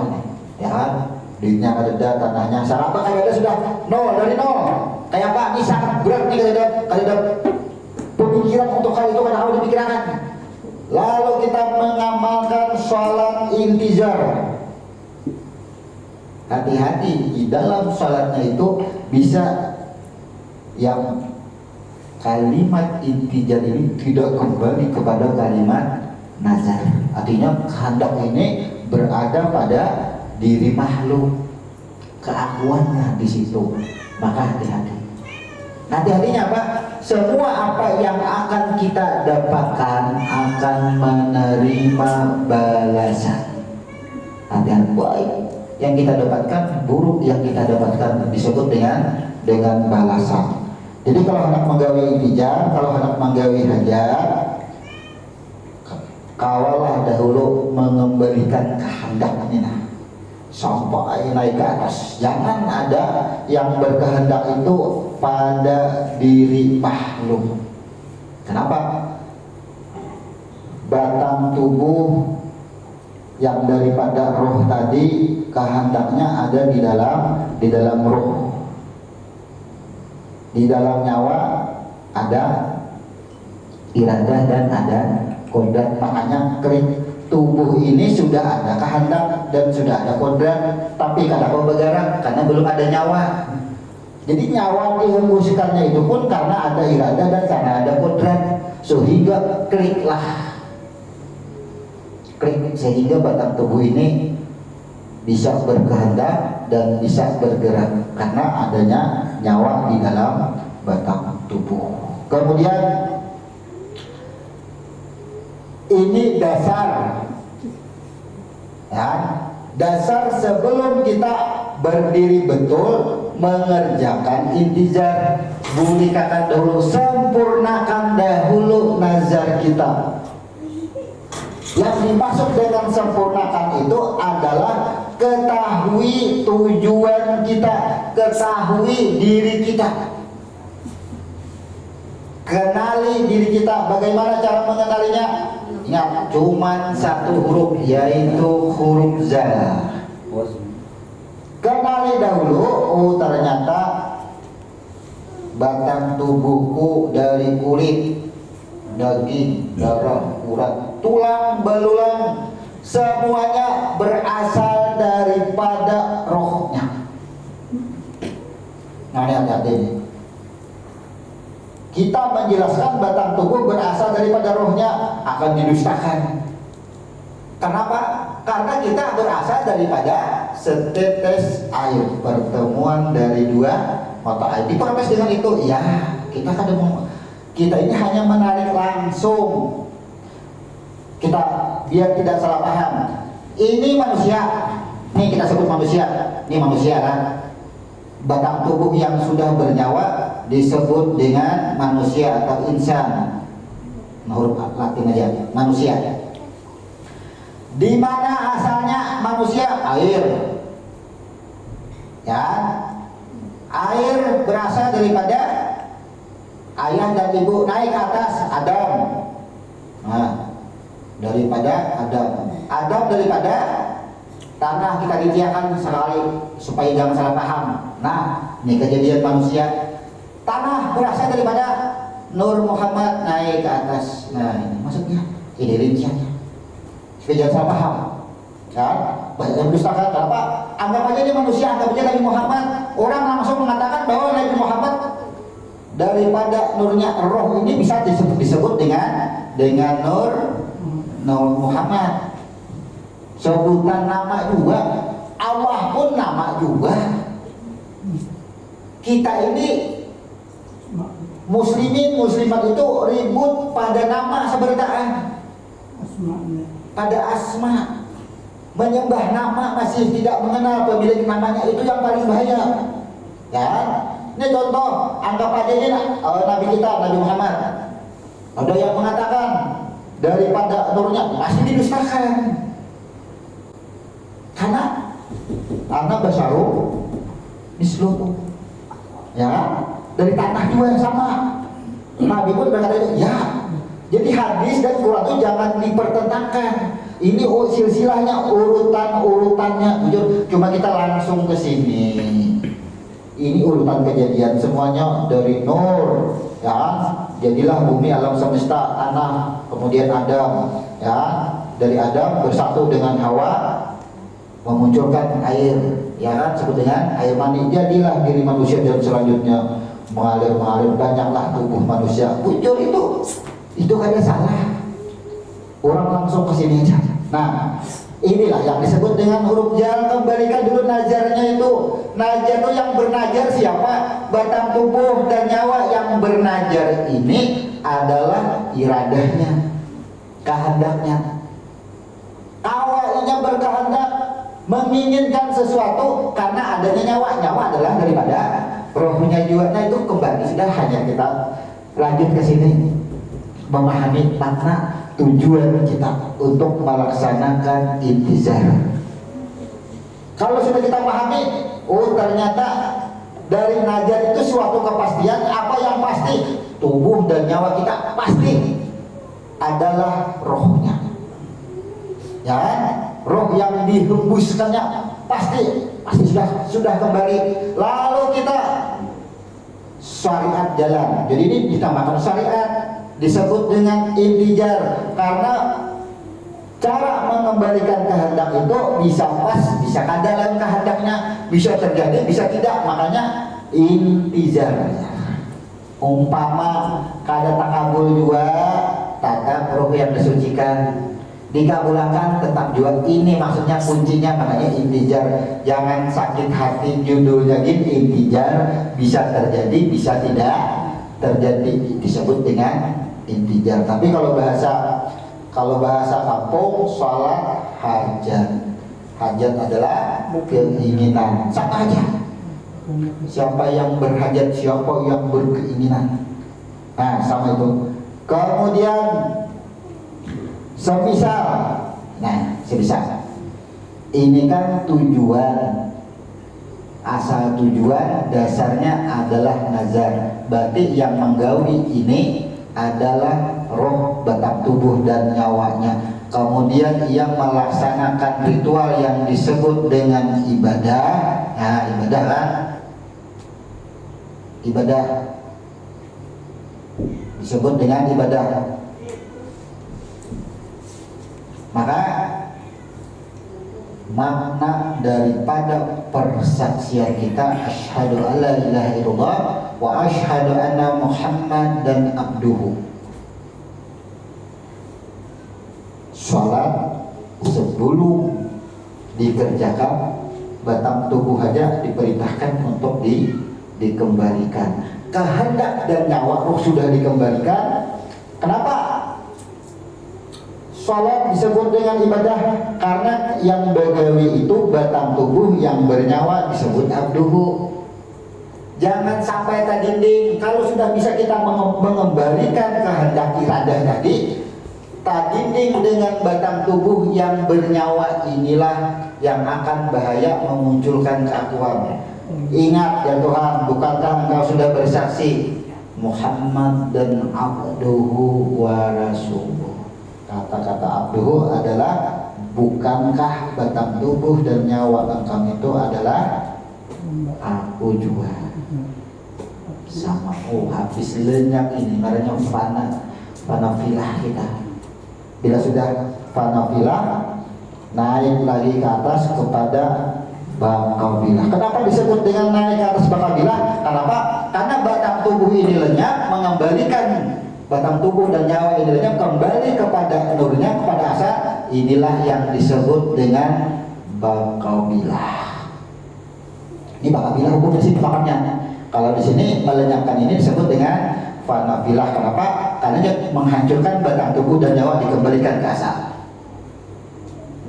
nih, ya kan? Duitnya ada, tanahnya sarapan ada sudah nol dari nol. Kayak apa? Ini sangat berat nih kada pemikiran untuk hal itu, karena harus dipikirkan. Lalu kita mengamalkan sholat intizar. Hati-hati di dalam sholatnya itu bisa yang kalimat intizar ini tidak kembali kepada kalimat nazar. Artinya kehendak ini berada pada diri makhluk, keakuannya di situ. Maka hati-hati. Hati-hatinya apa? Semua apa yang akan kita dapatkan akan menerima balasan. Hati-hati, baik yang kita dapatkan, buruk yang kita dapatkan, disebut dengan balasan. Jadi kalau hendak menggawe intizar, kalau hendak menggawe hajat, kawalah dahulu mengembalikan kehendaknya sampai naik ke atas. Jangan ada yang berkehendak itu pada diri makhluk. Kenapa? Batang tubuh yang daripada roh tadi kehendaknya ada di dalam roh. Di dalam nyawa ada iradah dan ada kodrat. Makanya tubuh ini sudah ada kehendak dan sudah ada kodrat, tapi kada mau bergerak karena belum ada nyawa. Jadi nyawa dihembuskannya itu pun karena ada iradah dan karena ada kodrat, sehingga klik sehingga batang tubuh ini bisa berkehendak dan bisa bergerak karena adanya nyawa di dalam batang tubuh. Kemudian ini dasar, ya, dasar sebelum kita berdiri betul mengerjakan intizar. Bunyikan dahulu, sempurnakan dahulu nazar kita. Yang dimaksud dengan sempurnakan itu adalah ketahui tujuan kita, ketahui diri kita, kenali diri kita. Bagaimana cara mengenalinya? Ingat, cuman satu huruf, yaitu huruf za. Kenali dahulu, ternyata batang tubuhku dari kulit, daging, darah, urat, tulang, belulang, semuanya berasal daripada rohnya. Nah, hati-hati ini. Kita menjelaskan batang tubuh berasal daripada rohnya akan didustakan. Kenapa? Karena kita berasal daripada setetes air, pertemuan dari dua mata air. Dipermes dengan itu, ya kita kita ini hanya menarik langsung. Kita biar tidak salah paham. Ini manusia, ini kita sebut manusia. Ini manusia kan? Batang tubuh yang sudah bernyawa disebut dengan manusia atau insan. Huruf Latin aja, manusia. Di mana asalnya manusia? Air. Ya, air berasal daripada ayah dan ibu, naik ke atas Adam. Nah, daripada Adam daripada tanah kita diciptakan sekali supaya jangan salah paham. Nah, ini kejadian manusia. Tanah berasal daripada Nur Muhammad, naik ke atas. Nah, ini maksudnya, ini rinciannya supaya jangan salah paham. Kan? Banyak yang mendustakan. Kenapa? Anggap aja dia manusia, anggap aja Nabi Muhammad. Orang langsung mengatakan bahwa Nabi Muhammad daripada nurnya roh ini bisa disebut dengan Nur Muhammad. Sebutan nama juga, Allah pun nama juga. kita ini muslimin muslimat itu ribut pada nama seberdaan, pada asma, menyembah nama masih tidak mengenal pemilik namanya, itu yang paling bahaya. Ya, ini contoh, anggap aja ini Nabi kita, Nabi Muhammad. Ada yang mengatakan daripada nurnya masih didustakan. Karena anak basaru misluhu. Ya, dari tanah juga yang sama. Nabi pun berkata itu, ya. Jadi hadis dan Quran itu jangan dipertentangkan. Ini silsilahnya, urutannya. Jujur, cuma kita langsung ke sini. Ini urutan kejadian semuanya dari Nur, ya. Jadilah bumi alam semesta, tanah, kemudian Adam, ya. Dari Adam bersatu dengan Hawa, memunculkan air, ya kan, sebut dengan air mani. Jadilah diri manusia dan selanjutnya mengalir banyaklah tubuh manusia. Bujur itu ada salah. Orang langsung ke sini aja. Nah, inilah yang disebut dengan huruf jar. Kembalikan dulu najarnya itu. Najar itu yang bernajar siapa? Batang tubuh dan nyawa. Yang bernajar ini adalah iradahnya, kehendaknya. Awalnya berkehendak menginginkan sesuatu karena adanya nyawa. Nyawa adalah daripada rohnya juga. Nah, itu kembali sudah, hanya kita lanjut ke sini memahami makna tujuan kita untuk melaksanakan intizar. Kalau sudah kita pahami, oh ternyata dari najar itu suatu kepastian. Apa yang pasti? Tubuh dan nyawa kita pasti adalah rohnya. Ya, roh yang dihembuskannya pasti sudah kembali. Lalu kita syariat jalan. Jadi ini ditambahkan syariat, disebut dengan intijar, karena cara mengembalikan kehendak itu bisa pas, bisa kada dalam kehendaknya, bisa terjadi, bisa tidak. Makanya intijar. Umpama kada takabul juga, tatap roh yang disucikan dikabulkan tetap juga. Ini maksudnya kuncinya, makanya intijar. Jangan sakit hati judulnya gitu, intijar. Bisa terjadi, bisa tidak terjadi, disebut dengan intijar. Tapi kalau bahasa kampung, sholat hajat. Hajat adalah keinginan. Siapa aja? Siapa yang berhajat, siapa yang berkeinginan. Nah, sama itu. Kemudian semisal ini kan tujuan, asal tujuan dasarnya adalah nazar. Berarti yang menggawi ini adalah roh, batang tubuh dan nyawanya. Kemudian yang melaksanakan ritual yang disebut dengan ibadah. Nah, ibadah kan, ibadah disebut dengan ibadah. Maka makna daripada persaksian kita asyhadu alla ilaha illallah wa asyhadu anna muhammadan abduhu. Salat sebelum dikerjakan, batang tubuh aja diperintahkan untuk dikembalikan. Kehendak dan nyawa roh sudah dikembalikan. Kenapa salat disebut dengan ibadah? Karena yang begawi itu batang tubuh, yang bernyawa disebut abduhu. Jangan sampai tadinding. Kalau sudah bisa kita mengembalikan kehendak iradah tadi, tadinding dengan batang tubuh yang bernyawa, inilah yang akan bahaya memunculkan keakuan. Ingat ya Tuhan, bukankah Engkau sudah bersaksi Muhammad dan abduhu wa rasuluh. Kata-kata abduhu adalah bukankah batang tubuh dan nyawa engkau itu adalah aku juga. Sama, habis lenyap ini, makanya fanafilah kita. Bila sudah fanafilah, naik lagi ke atas kepada bangkaubilah. Kenapa disebut dengan naik ke atas bangkaubilah? Kenapa? Karena batang tubuh ini lenyap, mengembalikan batang tubuh dan nyawa ini lenyap kembali kepada nurnya, kepada asal. Inilah yang disebut dengan bangkaubilah. Ini bangkaubilah hukum prinsip pakemnya. Kalau di sini melenyapkan ini disebut dengan fanafilah. Kenapa? Karena dia menghancurkan badan tubuh dan nyawa dikembalikan ke asal.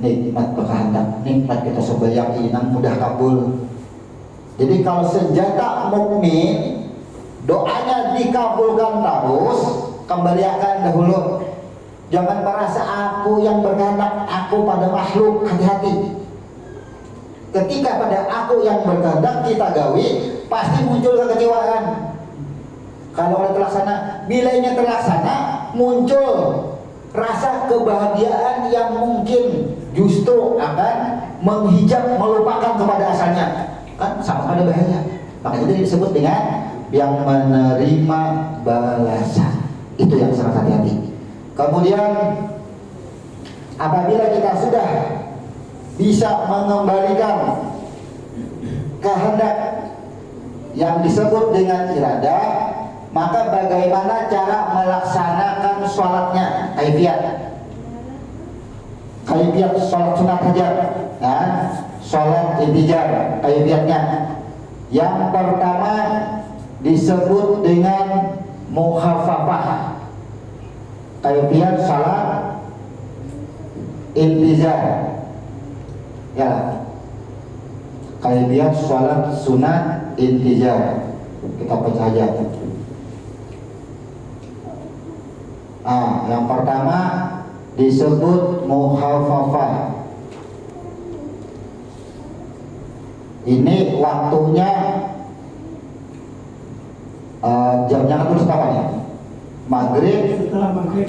Nikmat berkehendak, nikmat kita sembahyang inang mudah kabul. Jadi kalau senjata mukmin doanya dikabulkan terus, kembalikan dahulu. Jangan merasa aku yang berkehendak, aku pada makhluk, hati-hati. Ketika pada aku yang berkehendak kita gawi, pasti muncul kekecewaan. Kalau oleh terlaksana, bilanya terlaksana, muncul rasa kebahagiaan yang mungkin justru akan menghijab, melupakan kepada asalnya. Kan sama ada bahaya. Makanya itu disebut dengan yang menerima balasan. Itu yang sangat hati-hati. Kemudian apabila kita sudah bisa mengembalikan kehendak yang disebut dengan iradah, maka bagaimana cara melaksanakan sholatnya? Kaifiat sholat sunat hajat, ya, sholat intijar, kaifiatnya. Yang pertama disebut dengan mukhafafah, kaifiat sholat intijar, ya, kaifiat sholat sunat intijar. Kita baca aja. Yang pertama disebut mukhafafah. Ini waktunya jamnya kan terus kapan ya? Maghrib, setelah maghrib,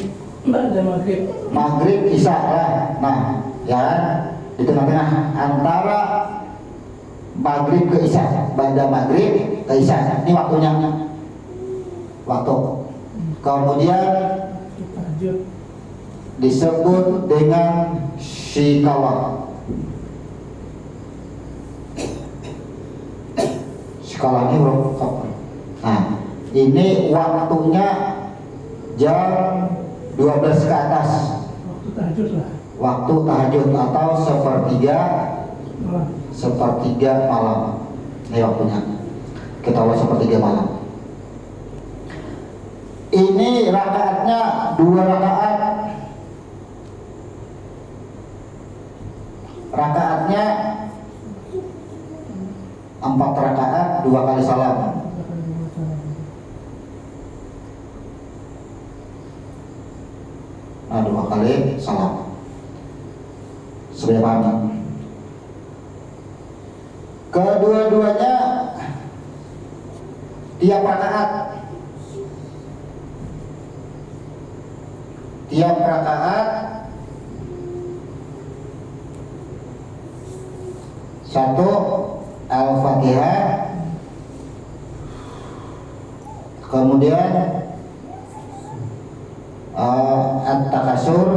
ada maghrib, maghrib isya lah. Nah, ya di tengah-tengah antara maghrib ke isya, pada maghrib ke isya, ini waktunya. Waktu. Kemudian disebut dengan shikalah. Shikalah ini berapa? Nah, ini waktunya jam 12 ke atas. waktu tahajud lah. Waktu tahajud atau sepertiga malam. Ini waktunya. Kita buat sepertiga malam. Ini rakaatnya 2 rakaat. Rakaatnya 4 rakaat, 2 kali salam. Nah, 2 kali salam. Sudah paham? Kedua-duanya tiap rakaat satu Al-Fatihah, kemudian At-Takasur,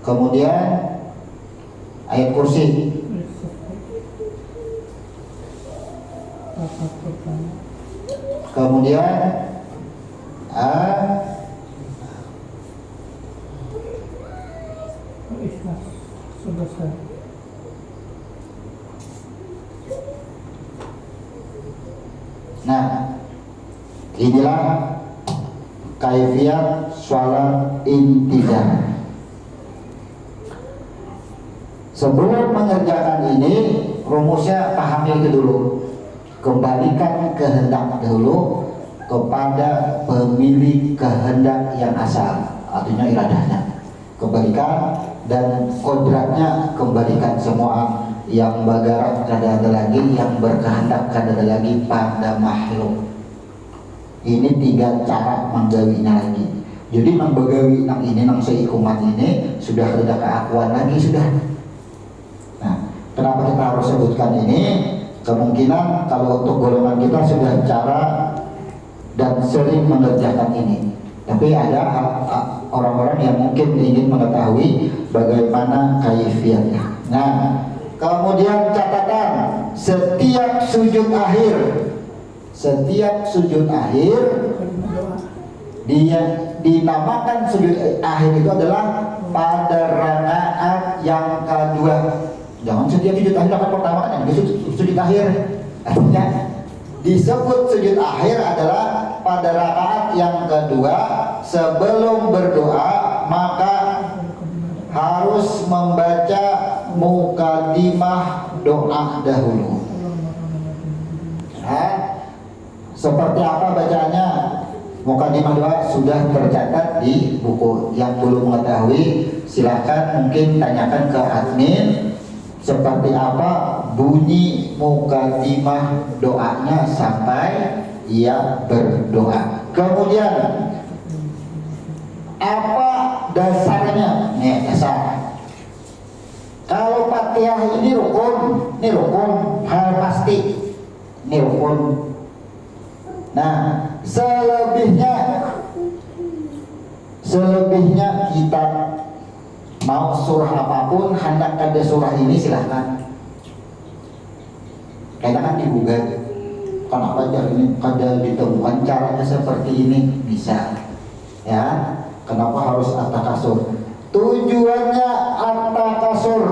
kemudian ayat kursi, kemudian selesai. Nah, inilah kaifiat sholat intizar. Sebelum mengerjakan ini, rumusnya pahami itu dulu. Kembalikan kehendak dulu kepada pemilik kehendak yang asal, artinya iradahnya. Kembalikan, dan kodratnya kembalikan semua. Yang bagarak kada ada lagi, yang berkehendak kada ada lagi pada makhluk. Ini 3 cara menggawinya lagi. Jadi nang begawi nang ini nang seikumat ini sudah ada keakuan lagi sudah. Nah, kenapa kita harus sebutkan ini? Kemungkinan kalau untuk golongan kita sudah cara dan sering mengerjakan ini. Tapi ada orang-orang yang mungkin ingin mengetahui bagaimana kaifiatnya. Nah, kemudian catatan, setiap sujud akhir dia dinamakan sujud akhir itu adalah pada rakaat yang kedua. Jangan setiap sujud akhir rakaat pertama kan yang sujud akhir. Artinya disebut sujud akhir adalah pada rakaat yang kedua sebelum berdoa maka harus membaca mukadimah doa dahulu. Seperti apa bacaannya? Mukadimah doa sudah tercatat di buku. Yang belum mengetahui silahkan mungkin tanyakan ke admin seperti apa bunyi mukadimah doanya sampai ia berdoa. Kemudian apa dasarnya? Nih dasar. Kalau Fatihah ini rukun hal pasti. Ini rukun. Nah, selebihnya kita mau surah apapun hendak ada surah ini silahkan. Kita kan digugat. Kenapa ini kada ditemukan caranya seperti ini? Bisa. Ya. Kenapa harus at-takasur? Tujuannya at-takasur.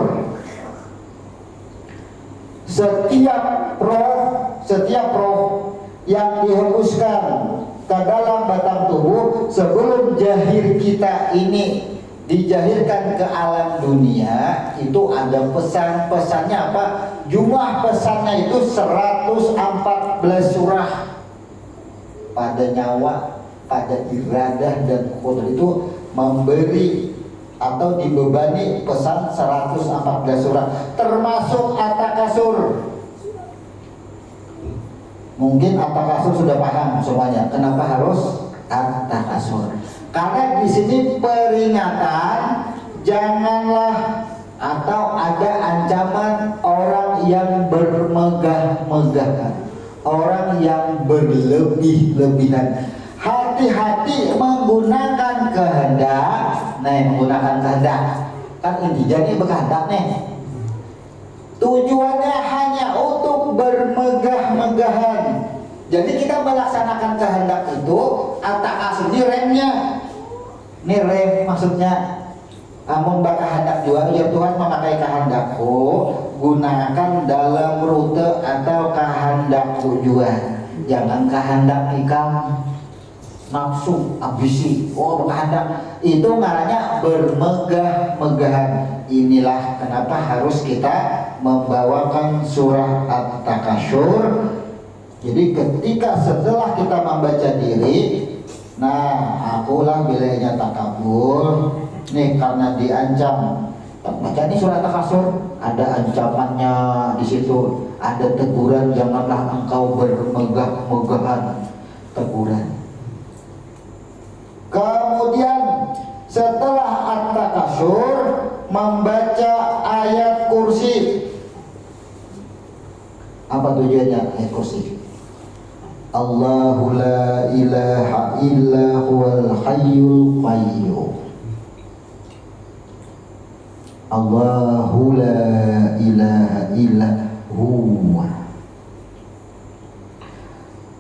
Setiap roh yang dihembuskan ke dalam batang tubuh sebelum jahir kita ini dijahirkan ke alam dunia itu ada pesan-pesannya apa? Jumlah pesannya itu 114 surah. Pada nyawa, pada iradah dan kodrat itu memberi atau dibebani pesan 114 surah termasuk at-takasur. Mungkin at-takasur sudah paham semuanya. Kenapa harus at-takasur? Karena di sini peringatan janganlah atau ada ancaman orang yang bermegah-megahan, orang yang berlebih-lebihan. Hati-hati menggunakan kehendak. Menggunakan kehendak kan intinya ini berkehendak nih. Tujuannya hanya untuk bermegah-megahan. Jadi kita melaksanakan kehendak itu atas ini remnya. Ini rem maksudnya. Amun berkehendak juga ya Tuhan memakai kehendakku, gunakan dalam rute atau kehendak tujuan. Jangan kehendak ikam nafsu ambisi. Berkehendak itu ngarannya bermegah-megahan. Inilah kenapa harus kita membawakan surah at-takasur. Jadi ketika setelah kita membaca diri, nah akulah wilayahnya takabur. Nih karena diancam, baca nih surah takasur, ada ancamannya di situ, ada teguran janganlah engkau bermegah-megahan, teguran. Kemudian setelah at-takasur membaca ayat kursi. Apa tujuannya ayat kursi? Allahu la ilaha illa huwal hayyul qayyum. Allahu la ilaha illa huwa.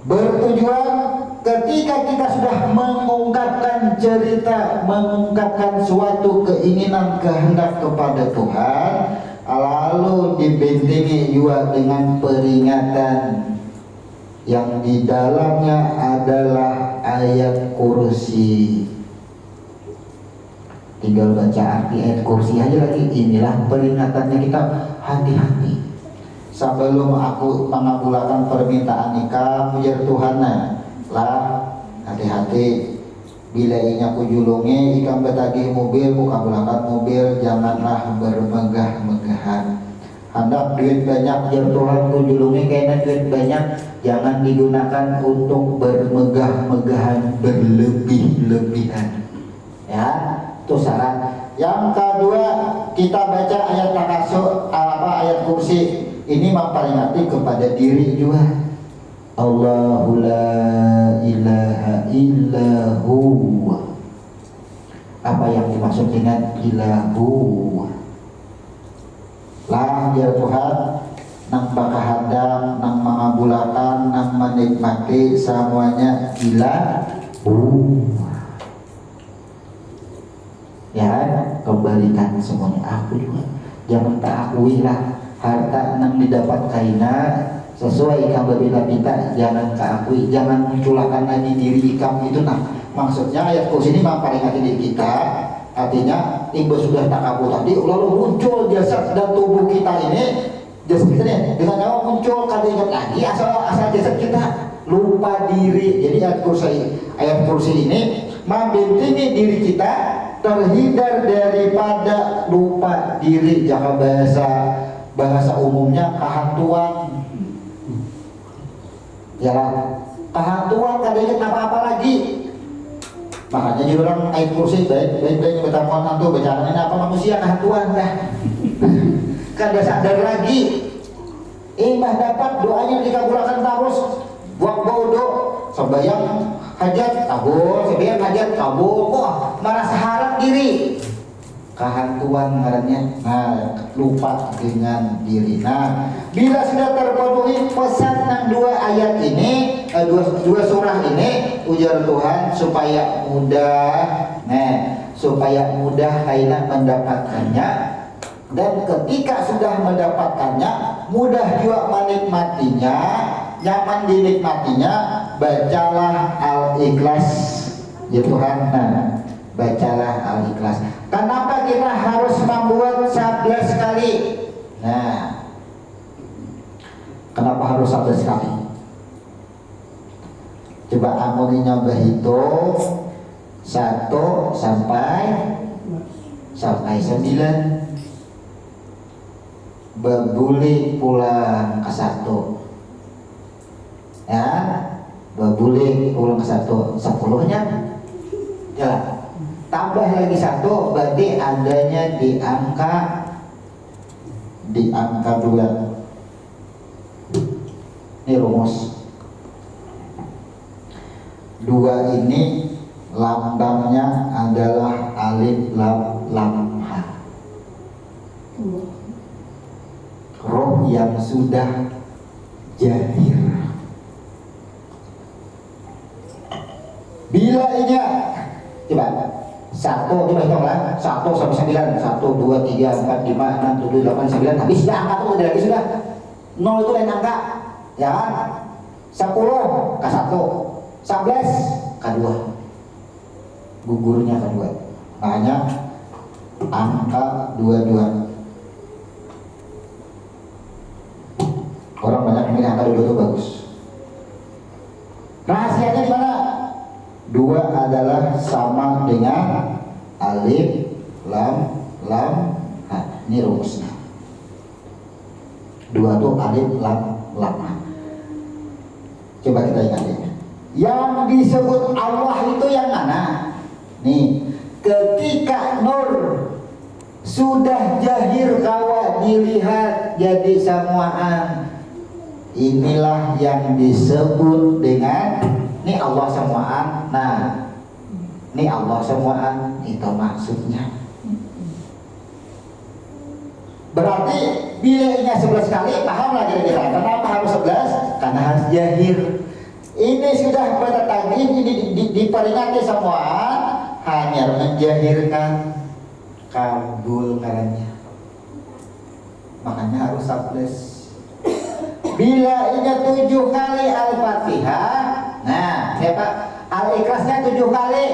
Bertujuan ketika kita sudah mengungkapkan cerita, mengungkapkan suatu keinginan kehendak kepada Tuhan, lalu dibentengi juga dengan peringatan yang di dalamnya adalah ayat kursi. Tinggal baca arti ayat kursi aja lagi. Inilah peringatannya kita, hati-hati. Sebelum aku mengabulkan permintaan nikah mujar Tuhan lah, hati-hati. Bila inya ku julungi ikam betagih mobil, ku kabulkan mobil, janganlah bermegah-megahan. Hendak duit banyak jar Tuhan ku julungi kayaknya duit banyak, jangan digunakan untuk bermegah-megahan, berlebih-lebihan. Ya, itu syarat. Yang kedua, kita baca ayat takasur, ayat kursi. Ini memperingati kepada diri juga. Allahu la ilaha illa huwa. Apa yang dimaksud dengan ilahu? Lah ya Tuhan, nang bakahandang, nang mengabulkan, nang menikmati semuanya ilahu. Ya, kembalikan semuanya aku juga. jangan tak akui lah harta nang didapat kaina sesuai ikam berbeda kita, jangan keakui, jangan munculkan lagi diri ikam itu. Nah maksudnya ayat kursi ini memperingati diri kita, artinya imbas sudah tak aku tadi lalu muncul jasad dan tubuh kita ini, jasad kita nih dengan nyawa muncul kada ingat lagi asal jasad kita lupa diri. Jadi ayat kursi ini membentengi diri kita terhindar daripada lupa diri. Jangan bahasa umumnya kehantuan. Ya kehantuan kada ingat apa-apa lagi. Makanya jadi orang ayat kursi baik bertamuan hantu berjalan ini apa manusia kehantuan dah. Kada sadar lagi. Mah dapat doanya dikabulkan terus. Buang bodo sembahyang hajat kabul, sembahyang hajat kabul, kok merasa harap diri kehantuan ngarannya. Nah lupa dengan diri. Nah bila sudah terpenuhi pesan yang dua ayat ini, dua surah ini, ujar Tuhan supaya mudah kaina mendapatkannya, dan ketika sudah mendapatkannya mudah juga menikmatinya, nyaman dinikmatinya. Bacalah Al-Ikhlas ya Tuhan. Nah bacalah Al-Ikhlas. Kenapa kita harus membuat 11 kali? Nah kenapa harus 11 kali? Coba amuni nyoba hitung 1 sampai 9, berbuli pulang ke 1 ya, berbuli pulang ke 1, 10-nya ya, tambah lagi 1 berarti adanya di angka 2. Ini rumus 2 ini lambangnya adalah alif lam ha, roh yang sudah jahir. Bila inya coba 1, coba hitung lah 1 sampai 9, 1, 2, 3, 4, 5, 6, 7, 8, 9, habis sudah angka tuh udah lagi sudah 0 itu lain angka ya kan. 10 ke 1, 11 ke 2, gugurnya ke 2, makanya angka 22. Orang banyak memilih angka 22 itu bagus. Rahasianya di mana? 2 adalah sama dengan alif lam ha. Ini rumusnya. 2 itu alif lam ha. Coba kita ingat ya. Yang disebut Allah itu yang mana? Nih, ketika nur sudah jahir kawa dilihat jadi samuaan, inilah yang disebut dengan ini Allah samuaan. Nah, ini Allah samuaan, itu maksudnya. Berarti bilanya 11 kali, paham lagi kira-kira kenapa harus 11? Karena harus jahir. Ini sudah pada tadi ini diperingati samuaan, hanya menjahirkan kabul karenanya. Makanya harus 11. Bila ingat 7 kali Al-Fatihah, nah siapa? Al-Ikhlasnya 7 kali.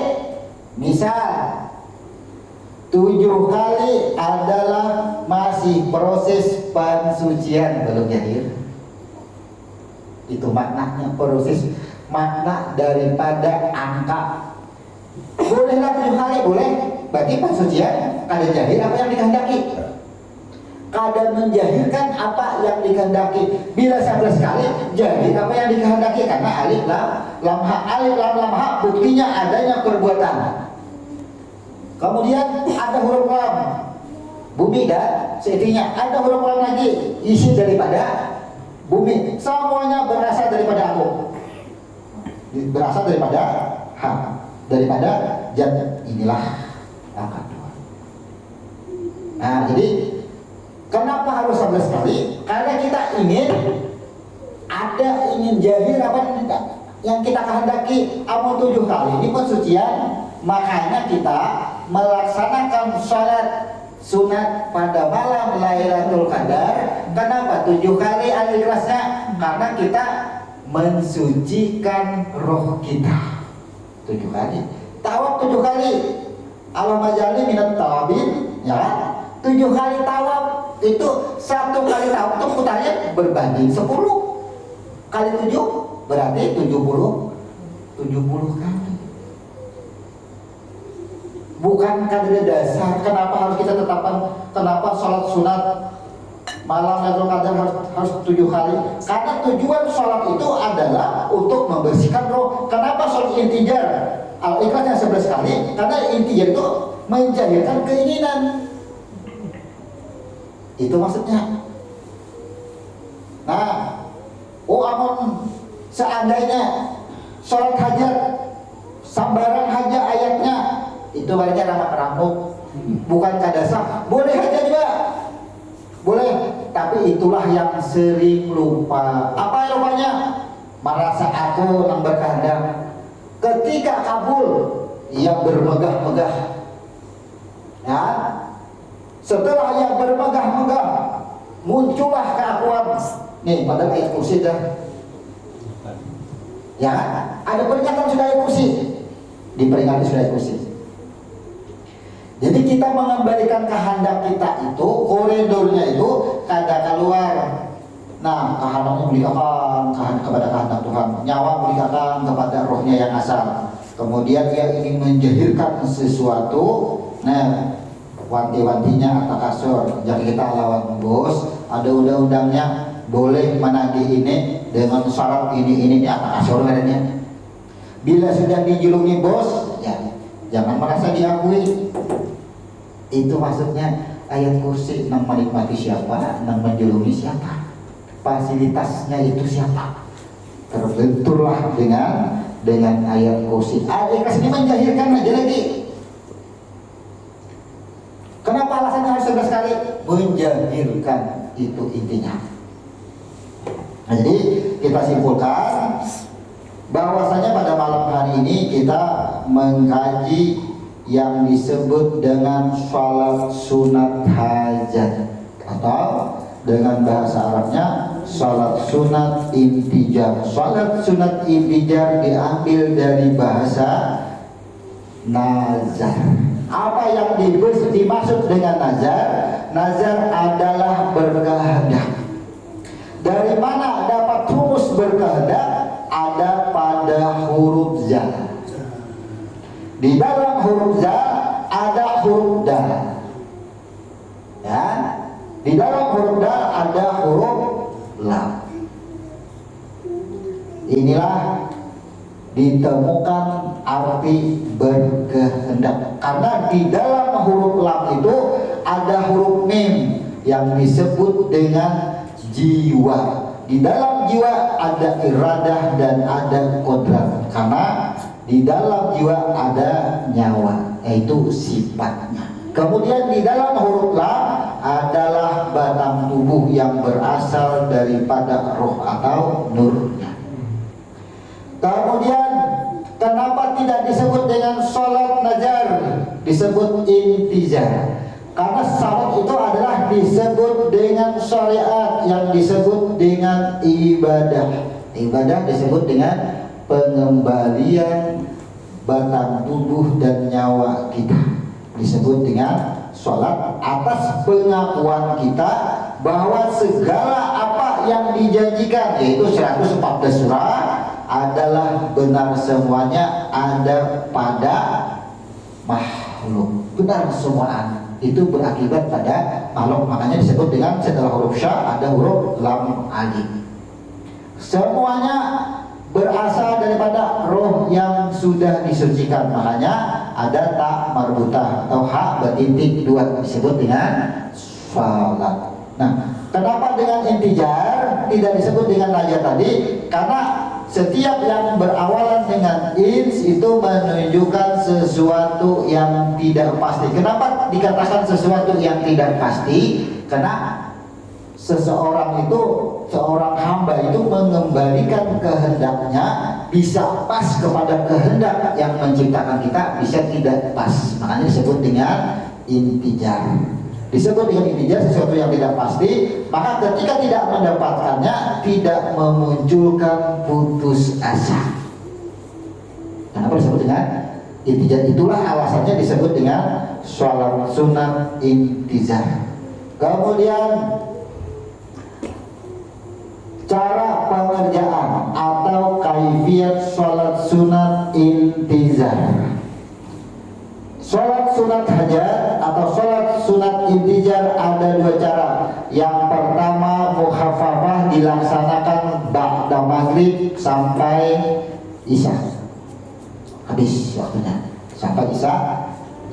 Misal 7 kali adalah masih proses pensucian, belum jahir. Itu maknanya, proses makna daripada angka. Bolehlah 7 kali, boleh. Berarti pensucian kada jahir apa yang dikehendaki, kada menjahirkan apa yang dikehendaki. Bila 11 kali jahir apa yang dikehendaki, karena alif lam ha buktinya adanya perbuatan. Kemudian ada huruf lam, bumi dan seitinya, ada huruf lam lagi, isi daripada bumi. Semuanya berasal daripada aku, berasal daripada ha, daripada jat. Inilah angka 2. Nah jadi kenapa harus 11 kali? Karena kita ingin jahir apa yang kita kehendaki. Amal 7 kali ini pensucian, makanya kita melaksanakan sholat sunat pada malam Lailatul Qadar. Kenapa 7 kali al-ikhlasnya? Karena kita mensucikan roh kita 7 kali. Tawaf 7 kali. Allahumma ja'alni minat tawabin, ya kan? 7 kali tawaf itu 1 kali tawaf itu putarnya berbanding 10 kali 7 berarti 70 kali. Bukan kadar dasar. Kenapa harus kita tetapkan? Kenapa sholat sunat malam Lailatul Qadar harus 7 kali? Karena tujuan sholat itu adalah untuk membersihkan roh. Kenapa sholat intijar al-ikhlas yang 11 kali? Karena intijar itu menjahilkan keinginan. Itu maksudnya. Nah, amun seandainya sholat hajat sambaran haja ayatnya itu baliknya ramuk-ramuk, bukan kadasa. Boleh aja juga, boleh. Tapi itulah yang sering lupa. Apa lupanya? Merasa aku yang berkehendak. Ketika kabul, yang bermegah-megah. Ya, setelah yang bermegah-megah, muncullah keakuan. Nih, pada ayat kursi dah. Ya, ada peringatan sudah ayat kursi. Diperingati sudah ayat kursi. Jadi kita mengembalikan kehendak kita itu, koridornya itu kada keluar. Nah, kehendaknya berikan kepada kehendak Tuhan, nyawa berikan kepada rohnya yang asal. Kemudian dia ingin menjahirkan sesuatu. Nah, wanti-wantinya atau kasur. Jadi kita lawan bos, ada undang-undangnya boleh menagih ini dengan syarat ini atau kasur adanya. Bila sudah dijulungi bos, ya jangan merasa diakui. Itu maksudnya ayat kursi. Nang menikmati siapa, nang menjulungi siapa, fasilitasnya itu siapa. Terbenturlah dengan ayat kursi. Ayat kursi ini menjahirkan aja lagi. Kenapa alasannya harus 11 kali? Menjahirkan, itu intinya. Nah, jadi kita simpulkan bahwasanya pada malam hari ini kita mengkaji yang disebut dengan sholat sunat hajat, atau dengan bahasa Arabnya sholat sunat intijar. Sholat sunat intijar diambil dari bahasa nazar. Apa yang dimaksud dengan nazar? Nazar adalah berkehendak. Dari mana dapat rumus berkehendak? Ada pada huruf za. Di dalam huruf za ada huruf dal. Ya, di dalam huruf dal ada huruf lam. Inilah ditemukan arti berkehendak. Karena di dalam huruf lam itu ada huruf mim yang disebut dengan jiwa. Di dalam jiwa ada iradah dan ada kodrat. Karena di dalam jiwa ada nyawa, yaitu sifatnya. Kemudian di dalam huruf lam adalah batang tubuh yang berasal daripada roh atau nurnya. Kemudian kenapa tidak disebut dengan sholat nazar, disebut intijar? Karena sholat itu adalah disebut dengan syariat, yang disebut dengan ibadah. Ibadah disebut dengan pengembalian batang tubuh dan nyawa kita, disebut dengan sholat, atas pengakuan kita bahwa segala apa yang dijanjikan, yaitu 114 surah, adalah benar semuanya ada pada makhluk. Benar semua itu berakibat pada makhluk. Makanya disebut dengan setelah huruf sya ada huruf lam alif. Semuanya berasal daripada roh yang sudah disucikan. Makanya ada tak marbutah atau ha bertitik 2 disebut dengan salat. Nah, kenapa dengan intijar tidak disebut dengan najat tadi? Karena setiap yang berawalan dengan ins itu menunjukkan sesuatu yang tidak pasti. Kenapa dikatakan sesuatu yang tidak pasti? Karena seseorang itu, seorang hamba itu mengembalikan kehendaknya bisa pas kepada kehendak yang menciptakan kita, bisa tidak pas. Makanya disebut dengan intijar. Disebut dengan intijar sesuatu yang tidak pasti, maka ketika tidak mendapatkannya tidak memunculkan putus asa. Kenapa disebut dengan intijar? Itulah alasannya disebut dengan sholat sunat intizar. Kemudian cara pengerjaan atau kaifiyat sholat sunat intizar. Sholat sunat hajat atau sholat sunat intijar ada dua cara. Yang pertama mukhafafah dilaksanakan ba'da maghrib sampai isya. Habis waktunya sampai isya.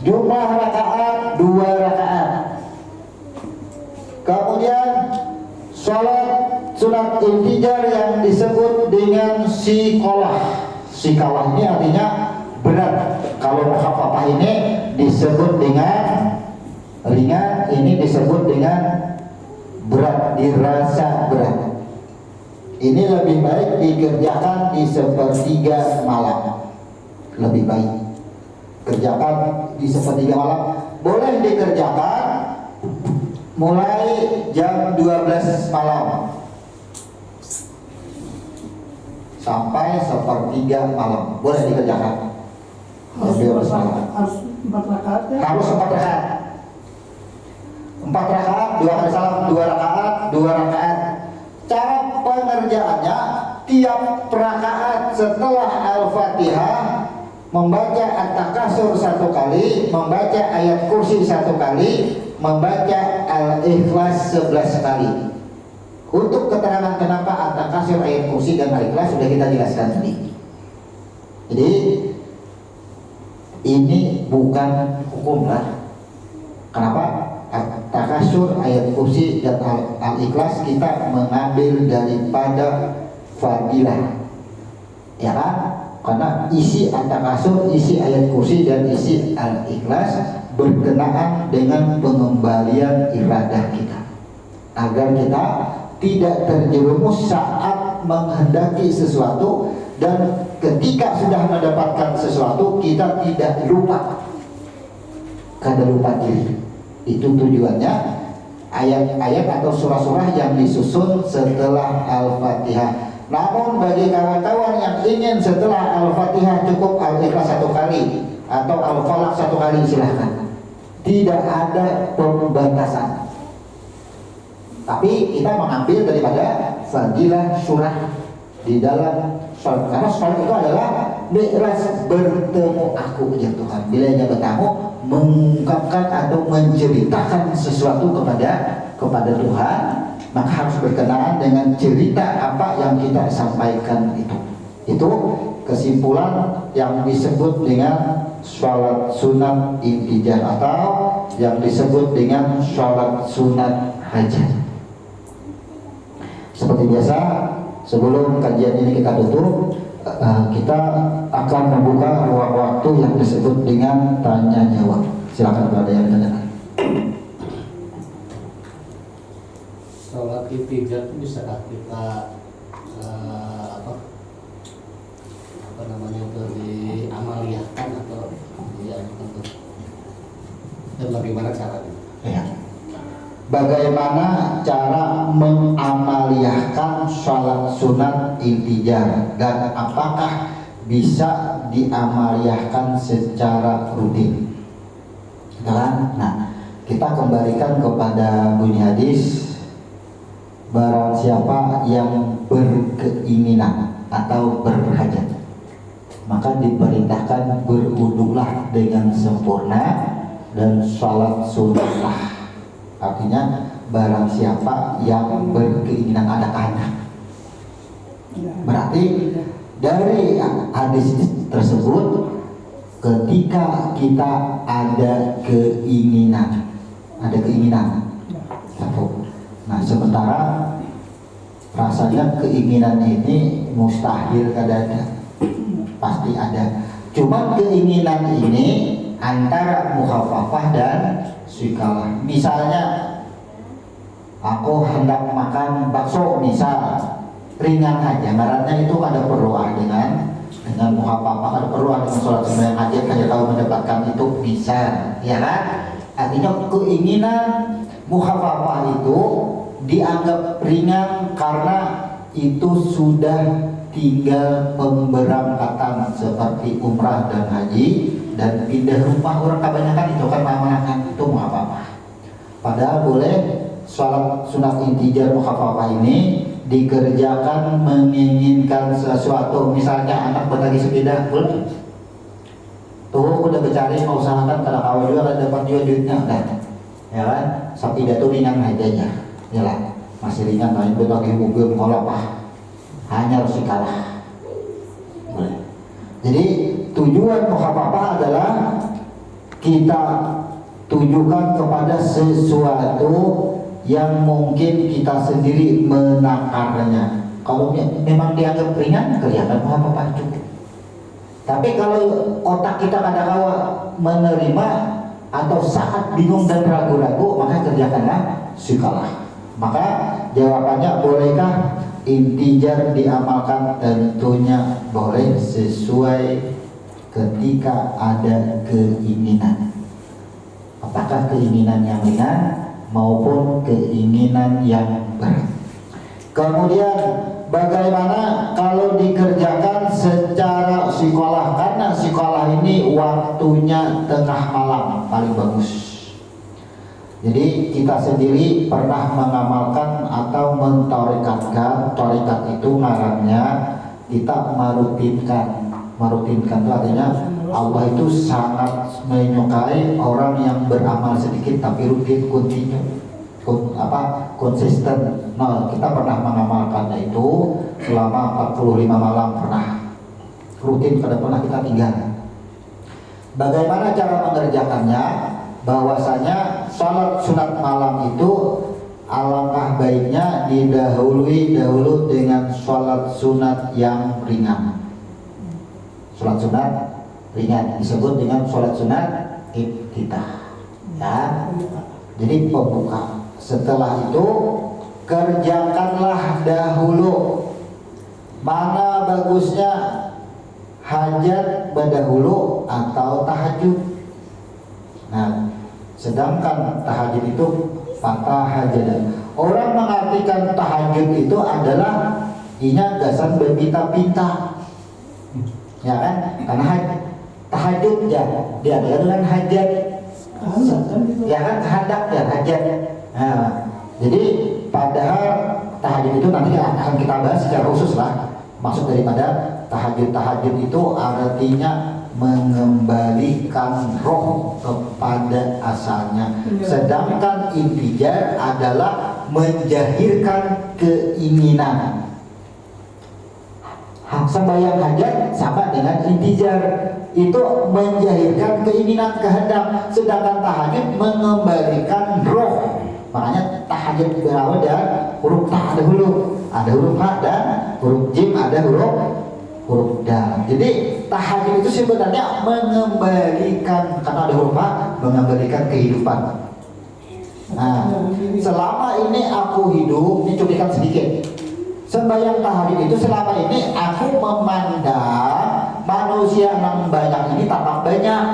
Jumlah rakaat 2 rakaat. Kemudian sholat sunat intijar yang disebut dengan sikolah. Sikolah ini artinya berat. Kalau mukhafafah ini disebut dengan ringan, ini disebut dengan berat, dirasa berat. Ini lebih baik dikerjakan di 1/3 malam. Lebih baik kerjakan di 1/3 malam. Boleh dikerjakan mulai jam 12 malam sampai 1/3 malam. Boleh dikerjakan. Harus 4 rakaat ya? Harus 4 rakaat. 4 rakaat, 2 kali salam, 2 rakaat, 2 rakaat. Cara pengerjaannya, tiap rakaat setelah Al-Fatihah membaca At-Takasur 1 kali, membaca ayat kursi 1 kali, membaca Al-Ikhlas 11 kali. Untuk keterangan kenapa At-Takasur, ayat kursi dan Al-Ikhlas sudah kita jelaskan tadi. Jadi ini bukan hukum lah. Kenapa? Takasur, ayat kursi dan al-ikhlas kita mengambil daripada fadilah, ya kan? Karena isi takasur, isi ayat kursi dan isi al-ikhlas berkenaan dengan pengembalian iradah kita, agar kita tidak terjerumus saat menghendaki sesuatu, dan ketika sudah mendapatkan sesuatu kita tidak lupa, kada lupa diri. Itu tujuannya ayat-ayat atau surah-surah yang disusun setelah Al-Fatihah. Namun bagi kawan-kawan yang ingin setelah Al-Fatihah cukup Al-Ikhlas 1 kali atau Al-Falaq 1 kali, silahkan. Tidak ada pembatasan. Tapi kita mengambil daripada fadilah surah di dalam sholat, karena sholat itu adalah mi'raj, bertemu aku ya Tuhan. Bila ia bertemu, mengungkapkan atau menceritakan sesuatu kepada Tuhan, maka harus berkenaan dengan cerita apa yang kita sampaikan itu. Itu kesimpulan yang disebut dengan sholat sunat intijar atau yang disebut dengan sholat sunat hajat. Seperti biasa, sebelum kajian ini kita tutup, kita akan membuka ruang waktu yang disebut dengan tanya jawab. Silakan kalau ada yang bertanya. Sholat intijar itu bisakah kita apa namanya itu diamaliyahkan atau diamalkan? Dan bagaimana caranya? Ya. Bagaimana cara mengamaliyahkan sholat sunat intijar, dan apakah bisa diamaliyahkan secara rutin? Nah, kita kembalikan kepada bunyi hadis, barang siapa yang berkeinginan atau berhajat, maka diperintahkan berwuduklah dengan sempurna dan sholat sunatlah. Artinya barang siapa yang berkeinginan ada anak. Berarti dari hadis tersebut, ketika kita ada keinginan, nah sementara rasanya keinginan ini mustahil kada ada, pasti ada. Cuma keinginan ini antara mukhafafah dan sikalah. Misalnya aku hendak makan bakso, misal ringan aja, ngarannya itu ada perlu dengan mukhafafah, ada perlu dengan sholat sembahyang hajat, hanya tahu mendapatkan itu bisa, ya kan? Artinya keinginan mukhafafah itu dianggap ringan karena itu sudah tinggal pemberangkatan seperti umrah dan haji dan pindah rumah. Orang kebanyakan itu kan menggunakan itu mukhafafah. Padahal boleh sholat sunat intijar mukhafafah ini dikerjakan menginginkan sesuatu. Misalnya anak berlagi sepeda, boleh. Tuh udah bercari mau usahakan karena kawal juga kan dapat juga duitnya udah, ya kan? Sepeda tuh ringan aja ya lah, masih ringan. Main berlagi mobil kalau apa hanya harus dikalah. Boleh. Jadi tujuan mukhafafah adalah kita tujukan kepada sesuatu yang mungkin kita sendiri menakarnya. Kalau memang dianggap ringan, kelihatan mukhafafah cukup. Tapi kalau otak kita kadang-kadang menerima atau saat bingung dan ragu-ragu, maka kerjakanlah sikalah. Maka jawabannya, bolehkah intijar diamalkan? Tentunya boleh sesuai ketika ada keinginan. Apakah keinginan yang ringan maupun keinginan yang berat. Kemudian bagaimana kalau dikerjakan secara sekolah? Karena sekolah ini waktunya tengah malam paling bagus. Jadi kita sendiri pernah mengamalkan atau mentorikatkan. Torikat itu ngarannya kita merutinkan itu artinya Allah itu sangat menyukai orang yang beramal sedikit tapi rutin, konsisten. Nah, kita pernah mengamalkannya itu selama 45 malam pernah rutin, kada pernah kita tinggal. Bagaimana cara mengerjakannya? Bahwasanya sholat sunat malam itu alangkah baiknya didahului dengan sholat sunat yang ringan. Sholat sunat ringan disebut dengan sholat sunat iftitah, ya. Jadi pembuka. Setelah itu kerjakanlah dahulu. Mana bagusnya, hajat berdahulu atau tahajud? Nah, sedangkan tahajud itu patah hajat. Orang mengartikan tahajud itu adalah inya gasan berpinta-pinta, ya kan? Karena tahajud ya diadakan dengan hajat, ya kan? Kehendak ya hajat. Nah, jadi padahal tahajud itu nanti akan kita bahas secara khusus lah. Maksud daripada tahajud itu artinya mengembalikan roh kepada asalnya. Sedangkan intijar adalah menjahirkan keinginan. Sembahyang hajat sama dengan intijar, itu menjahirkan keinginan, kehendak. Sedangkan tahajud mengembalikan roh. Makanya tahajud berawal dan huruf ta ada huruf ha dan huruf jim ada huruf dal. Jadi tahajud itu sebenarnya mengembalikan, karena ada huruf ha, mengembalikan kehidupan. Nah, selama ini aku hidup, ini cuplikan sedikit. Sembahyang tahajud itu selama ini aku memandang manusia yang banyak ini tampak banyak.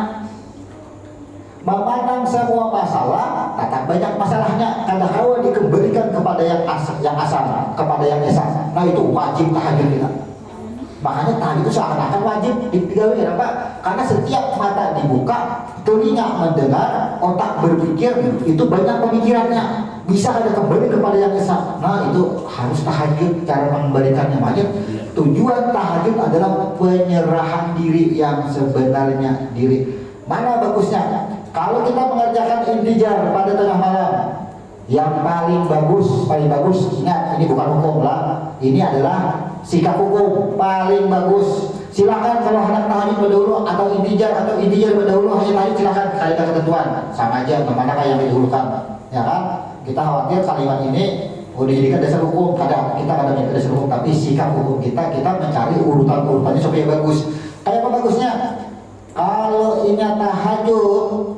Memandang semua masalah, tak banyak masalahnya. Karena kalau dikembalikan kepada yang asal, kepada yang esa. Nah itu wajib tahajud kita. Makanya tahajud itu seakan-akan wajib digawe. Kenapa? Karena setiap mata dibuka, telinga mendengar, otak berpikir, itu banyak pemikirannya. Bisa ada kembali kepada yang esa. Nah itu harus tahajud, cara mengembalikannya. Makanya tujuan tahajud adalah penyerahan diri yang sebenarnya diri. Mana bagusnya? Kalau kita mengerjakan intijar pada tengah malam, yang paling bagus, ingat ini bukan hukum lah, ini adalah sikap hukum paling bagus. Silakan kalau hendak tahajud berdahulu atau intijar berdahulu, hanya tahajud silakan, kaitan ketentuan sama aja kemana yang didahulukan, ya kan? Kita khawatir kalimat ini dijadikan dasar hukum, kita ada dasar hukum, tapi sikap hukum kita mencari urutannya supaya bagus. Kayak apa bagusnya? Kalau ini tahajud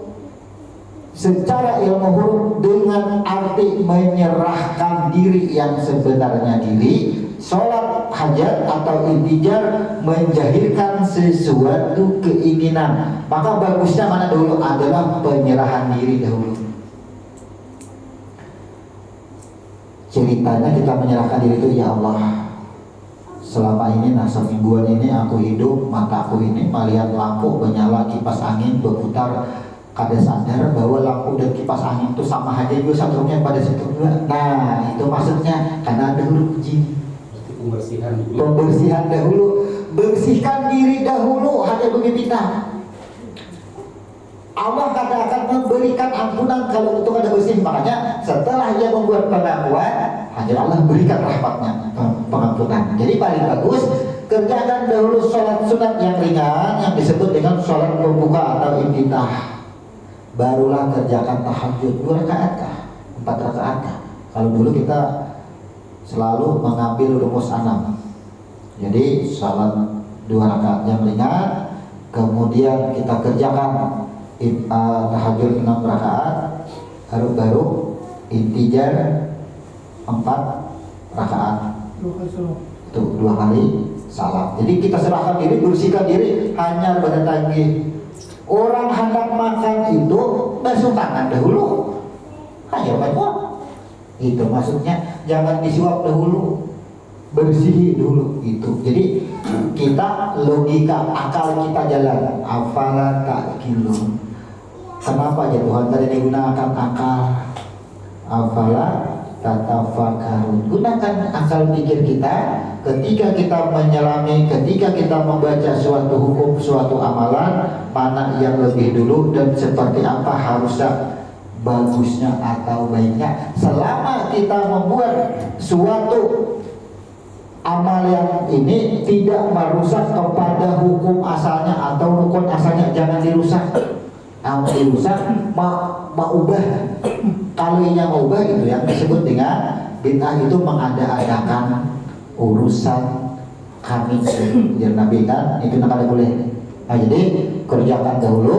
secara ilmu huruf dengan arti menyerahkan diri yang sebenarnya diri, sholat hajat atau intijar menjahirkan sesuatu keinginan, maka bagusnya mana dulu adalah penyerahan diri dahulu. Ceritanya kita menyerahkan diri itu, ya Allah, selama ini semingguan ini aku hidup, mataku ini melihat lampu menyala, kipas angin berputar, kada sadar bahwa lampu dan kipas angin itu sama aja juga satunya pada situ juga. Nah itu maksudnya karena dahulu uji. Pembersihan dahulu, bersihkan diri dahulu, hanya begitu kita. Allah kadang akan memberikan ampunan kalau untuk ada bersih. Makanya setelah dia membuat pengakuan, hanya Allah berikan rahmatnya, pengampunan. Jadi paling bagus kerjakan dahulu sholat sunat yang ringan yang disebut dengan sholat pembuka atau iftitah. Barulah kerjakan tahajud 2 rakaat kah? 4 rakaat kah? Kalau dulu kita selalu mengambil rumus 6. Jadi sholat 2 rakaat yang ringan, kemudian kita kerjakan tahajud 6 rakaat, baru intijar 4 rakaat. Itu 2 kali salam. Jadi kita serahkan diri, bersihkan diri hanya pada tagih. Orang hendak makan itu basuh tangan dahulu, hanya baca. Itu maksudnya jangan disuap dahulu, bersih dulu itu. Jadi kita logika akal kita jalan. Afala ta'qilun. Kenapa ya Tuhan tadi digunakan akal? Afala tatafakkarun. Gunakan akal pikir kita ketika kita menyelami, ketika kita membaca suatu hukum, suatu amalan, mana yang lebih dulu dan seperti apa harusnya bagusnya atau baiknya. Selama kita membuat suatu amal yang ini tidak merusak kepada hukum asalnya atau rukun asalnya, jangan dirusak. Kalau dirusak, mau ubah. Kalau yang ubah itu yang disebut dengan bid'ah, itu mengada-adakan urusan kami. Biar Nabi kan itu nak boleh. Nah, jadi kerjakan dahulu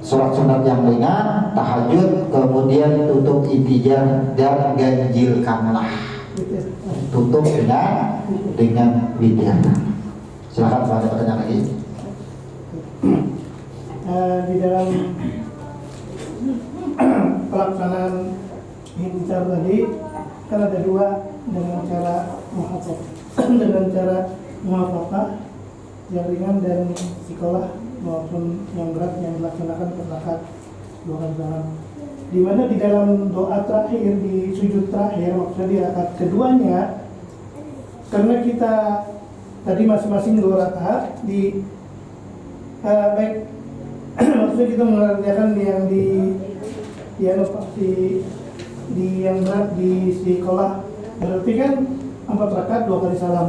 sholat sunat yang ringan, tahajud, kemudian tutup intijar dan ganjilkanlah. Tutup dengan witir. Silakan kalau ada pertanyaan lagi. Di dalam pelaksanaan intijar tadi kan ada 2 dengan cara muhafafah yang ringan dan sekolah maupun yang berat yang dilaksanakan per rakaat 2 kali salam. Di mana di dalam doa terakhir, di sujud terakhir, maksudnya di rakaat keduanya, karena kita tadi masing-masing 2 rakaat di baik maksudnya kita mengerjakan yang di yang berat di sekolah, berarti kan 4 rakaat 2 kali salam.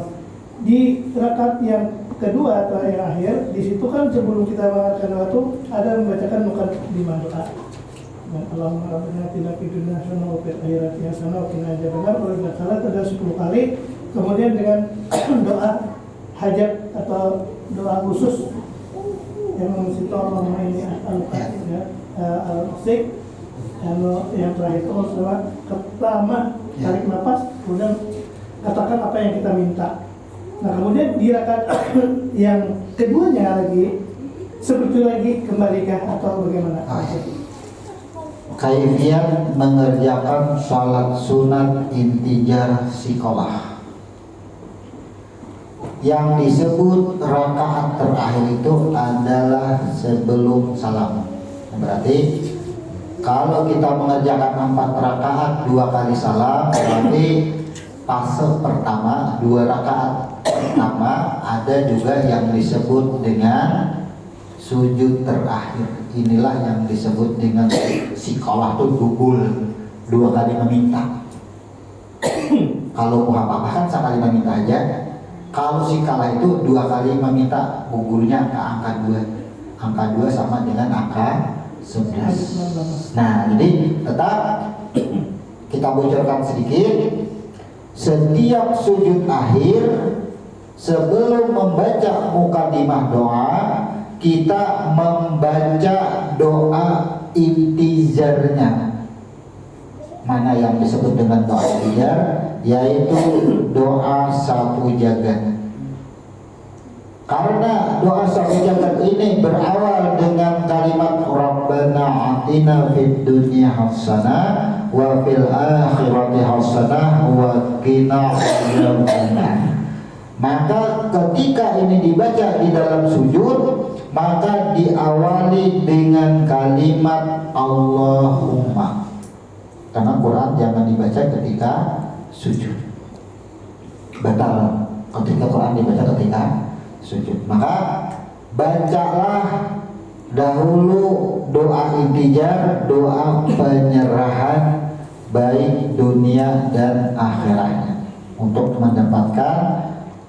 Di rakaat yang kedua atau yang akhir, di situ kan sebelum kita mengatakan waktu ada membacakan mukadimah doa. Allahumma rabbana atina fid dunya hasanah wa fil akhirati hasanah wa qina adzabannar. Kalau tidak salah ada 10 kali. Kemudian dengan doa hajat atau doa khusus yang mengisikan Allahumma inni as'aluka al-sik, yang terakhir itu setelah pertama tarik nafas, kemudian katakan apa yang kita minta. Nah kemudian di rakaat yang keduanya lagi seperti lagi kembalikah atau bagaimana? Kaifiat mengerjakan sholat sunat intijar sekolah. Yang disebut rakaat terakhir itu adalah sebelum salam. Berarti kalau kita mengerjakan 4 rakaat 2 kali salam, berarti fase pertama 2 rakaat pertama ada juga yang disebut dengan sujud terakhir. Inilah yang disebut dengan sekolah itu gugul 2 kali meminta. Kalau muhafafah kan sekali meminta aja. Kalau sikalah itu 2 kali meminta, gugurnya ke angka 2. Angka 2 sama dengan angka 11. Nah, jadi tetap kita bocorkan sedikit. Setiap sujud akhir sebelum membaca mukadimah doa, kita membaca doa intijarnya. mana yang disebut dengan doa ikhtiar, yaitu doa sapu jagat. Karena doa sapu jagat ini berawal dengan kalimat Rabbana atina fid dunya hasanah wa fil akhirati hasanah wa qina adzabannar. Maka ketika ini dibaca di dalam sujud, maka diawali dengan kalimat Allahumma. Karena Quran jangan dibaca ketika sujud, batal ketika Quran dibaca ketika sujud. Maka bacalah dahulu doa intijar, doa penyerahan baik dunia dan akhiratnya, untuk mendapatkan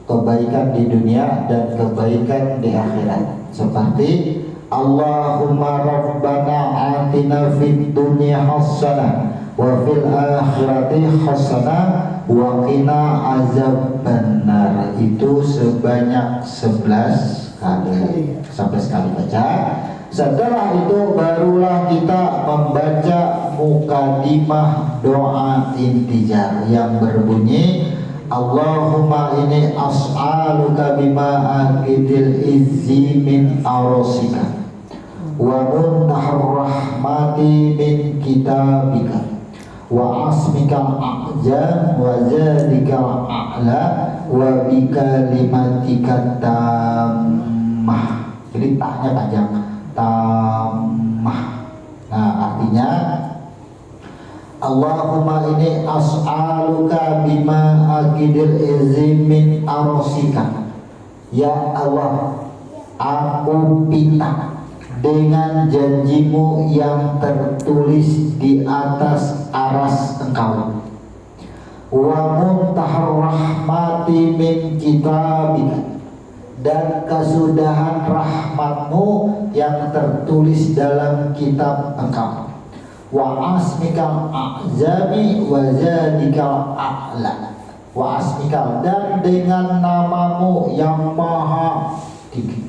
kebaikan di dunia dan kebaikan di akhirat. Seperti Allahumma rabbana atina fid dunya hasanah wa fil akhirati hasanah wa qina azabannar. Itu sebanyak 11 kali, sampai sekali baca. Setelah itu barulah kita membaca mukadimah doa intijar yang berbunyi Allahumma inni as'aluka bima aqidil izzi min arosika wa muntahar rahmati min kitabika wa asmikal a'jam wa zadikal a'la wa bikalimatika tammah. Jadi taknya panjang, tammah. Nah, artinya Allahumma inni as'aluka bima aqidil izzi min arosika. Ya Allah, aku minta dengan janjimu yang tertulis di atas aras engkau, wa muntahar rahmati min kitabika, dan kesudahan rahmatmu yang tertulis dalam kitab engkau, wa asmikal a'zami wa zadikal a'la, wa asmikal, dan dengan namamu yang maha tinggi,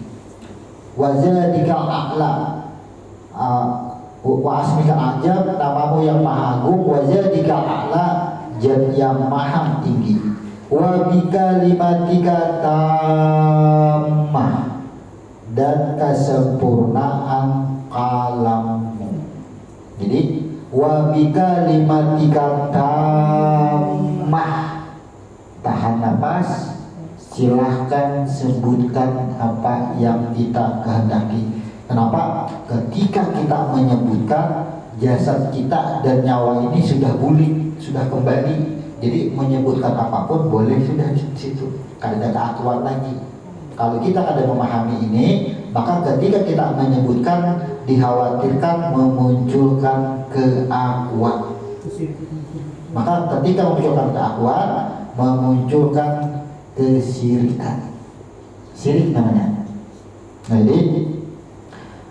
wa zadikal a'la, wa asmikal a'jab, namamu yang maha agung, wa zadikal a'la, zat yang maha tinggi, wa bikalimatika tammah, dan kesempurnaan kalammu. Jadi wa bikalimatika tammah, tahan nafas, silahkan sebutkan apa yang kita kehendaki. Kenapa? Ketika kita menyebutkan, jasad kita dan nyawa ini sudah pulih, sudah kembali. Jadi menyebutkan apapun boleh sudah di situ, karena ada keakuan lagi. Kalau kita ada memahami ini, maka ketika kita menyebutkan, dikhawatirkan memunculkan keakuan. Maka ketika memunculkan keakuan, memunculkan kesyirikan. Syirik namanya. Nah, jadi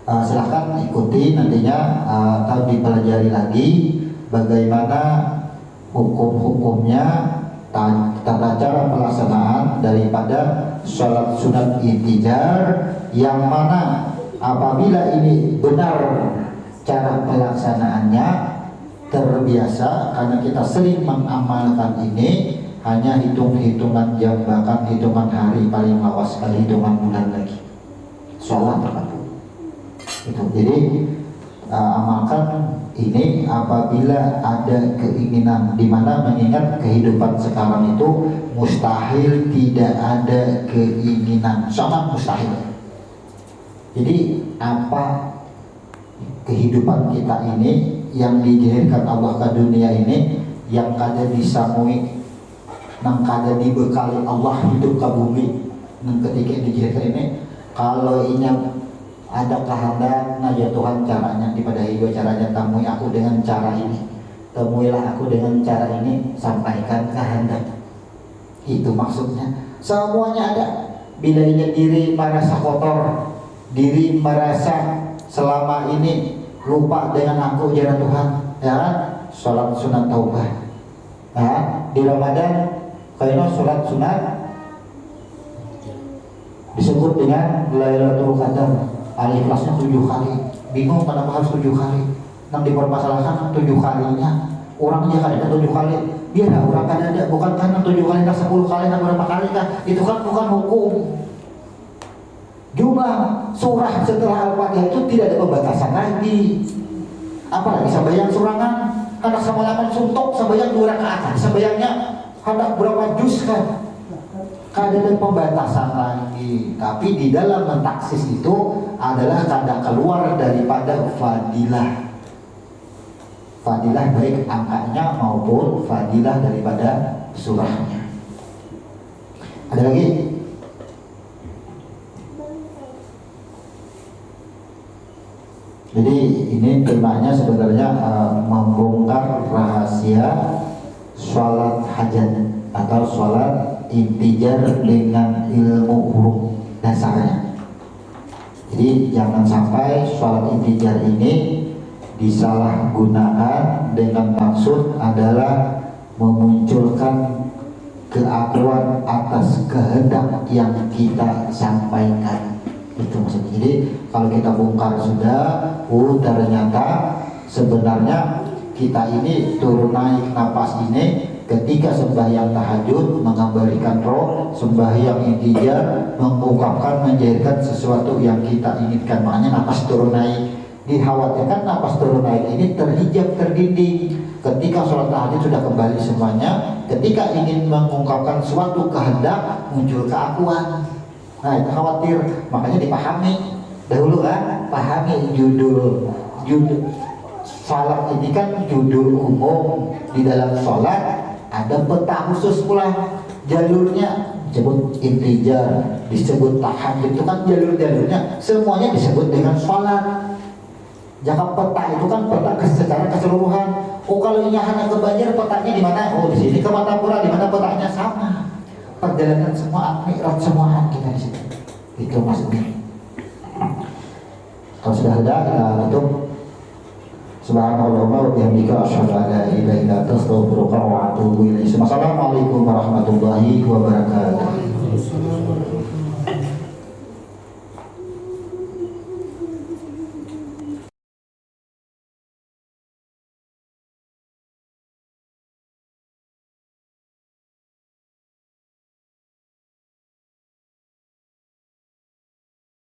silahkan ikuti nantinya, atau dipelajari lagi bagaimana hukum-hukumnya, tata cara pelaksanaan daripada sholat sunat intijar, yang mana apabila ini benar cara pelaksanaannya, terbiasa karena kita sering mengamalkan ini, hanya hitung-hitungan jam, bahkan hitungan hari, paling lawas sekali hitungan bulan lagi sholat tertentu itu. Jadi amalkan ini apabila ada keinginan, dimana mengingat kehidupan sekarang itu mustahil tidak ada keinginan, sangat mustahil. Jadi apa kehidupan kita ini yang dijadikan Allah ke dunia ini, yang kada disamui, yang kada dibekali Allah hidup ke bumi, yang ketika dijadikan ini, kalau ingat ada kehendak, nah ya Tuhan caranya daripada hidup, caranya temui aku dengan cara ini, temuilah aku dengan cara ini, sampaikan kehendak. Itu maksudnya. Semuanya ada. Bila ini diri merasa kotor, diri merasa selama ini lupa dengan aku jalan Tuhan, ya, sholat sunat taubah. Ya, di Ramadan kayaknya sholat sunat disebut dengan Lailatul Qadar. Al-Ikhlasnya 7 kali. Bingung kenapa harus 7 kali? Yang dipermasalahkan 7 kalinya. Orangnya kan ada 7 kali, dia ada orang kan ada, bukan karena 7 kali, 10 kali, berapa kali kan? Itu kan bukan hukum. Jumlah surah setelah Al-Fatihah itu tidak ada pembatasan lagi. Apalagi sambayang surangan, hendak semalaman suntuk, sambayang 2 rakaat, sambayangnya hendak berapa juz kan? Kada ada pembatasan lagi. Tapi di dalam mentaksis itu adalah kada keluar daripada fadilah. Fadilah baik angkanya maupun fadilah daripada surahnya. Ada lagi? Jadi ini temanya sebenarnya membongkar rahasia sholat hajat atau sholat intijar dengan ilmu huruf dasarnya. Jadi jangan sampai sholat intijar ini disalahgunakan dengan maksud adalah memunculkan keakuan atas kehendak yang kita sampaikan. Itu maksudnya. Jadi kalau kita bongkar sudah, ternyata sebenarnya kita ini turun naik napas ini ketika sembahyang tahajud mengabarikan roh, sembahyang intijar mengungkapkan, menjadikan sesuatu yang kita inginkan. Makanya napas turun naik. Dikhawatirkan napas turun naik ini terhijab, terdinding. Ketika sholat tahajud sudah kembali semuanya, ketika ingin mengungkapkan suatu kehendak muncul keakuan. Nah itu khawatir, makanya dipahami dahulu kan, pahami judul sholat ini kan judul umum. Di dalam sholat ada peta khusus pula, jalurnya disebut intijar, disebut tahajud, itu kan jalur-jalurnya semuanya disebut dengan sholat. Jangan peta itu kan peta secara keseluruhan. Oh kalau ini hanya ke Banjar petanya di mana? Oh di sini ke Matapura, di mana petanya sama. Perjalanan semua mi'raj semuaan kita di situ. Itu maksudnya. Kalau sudah ada kita tutup. Subhanallah wa bihamdika asyhadu an la ilaha illa anta astaghfiruka wa atubu ilaik. Assalamualaikum warahmatullahi wabarakatuh.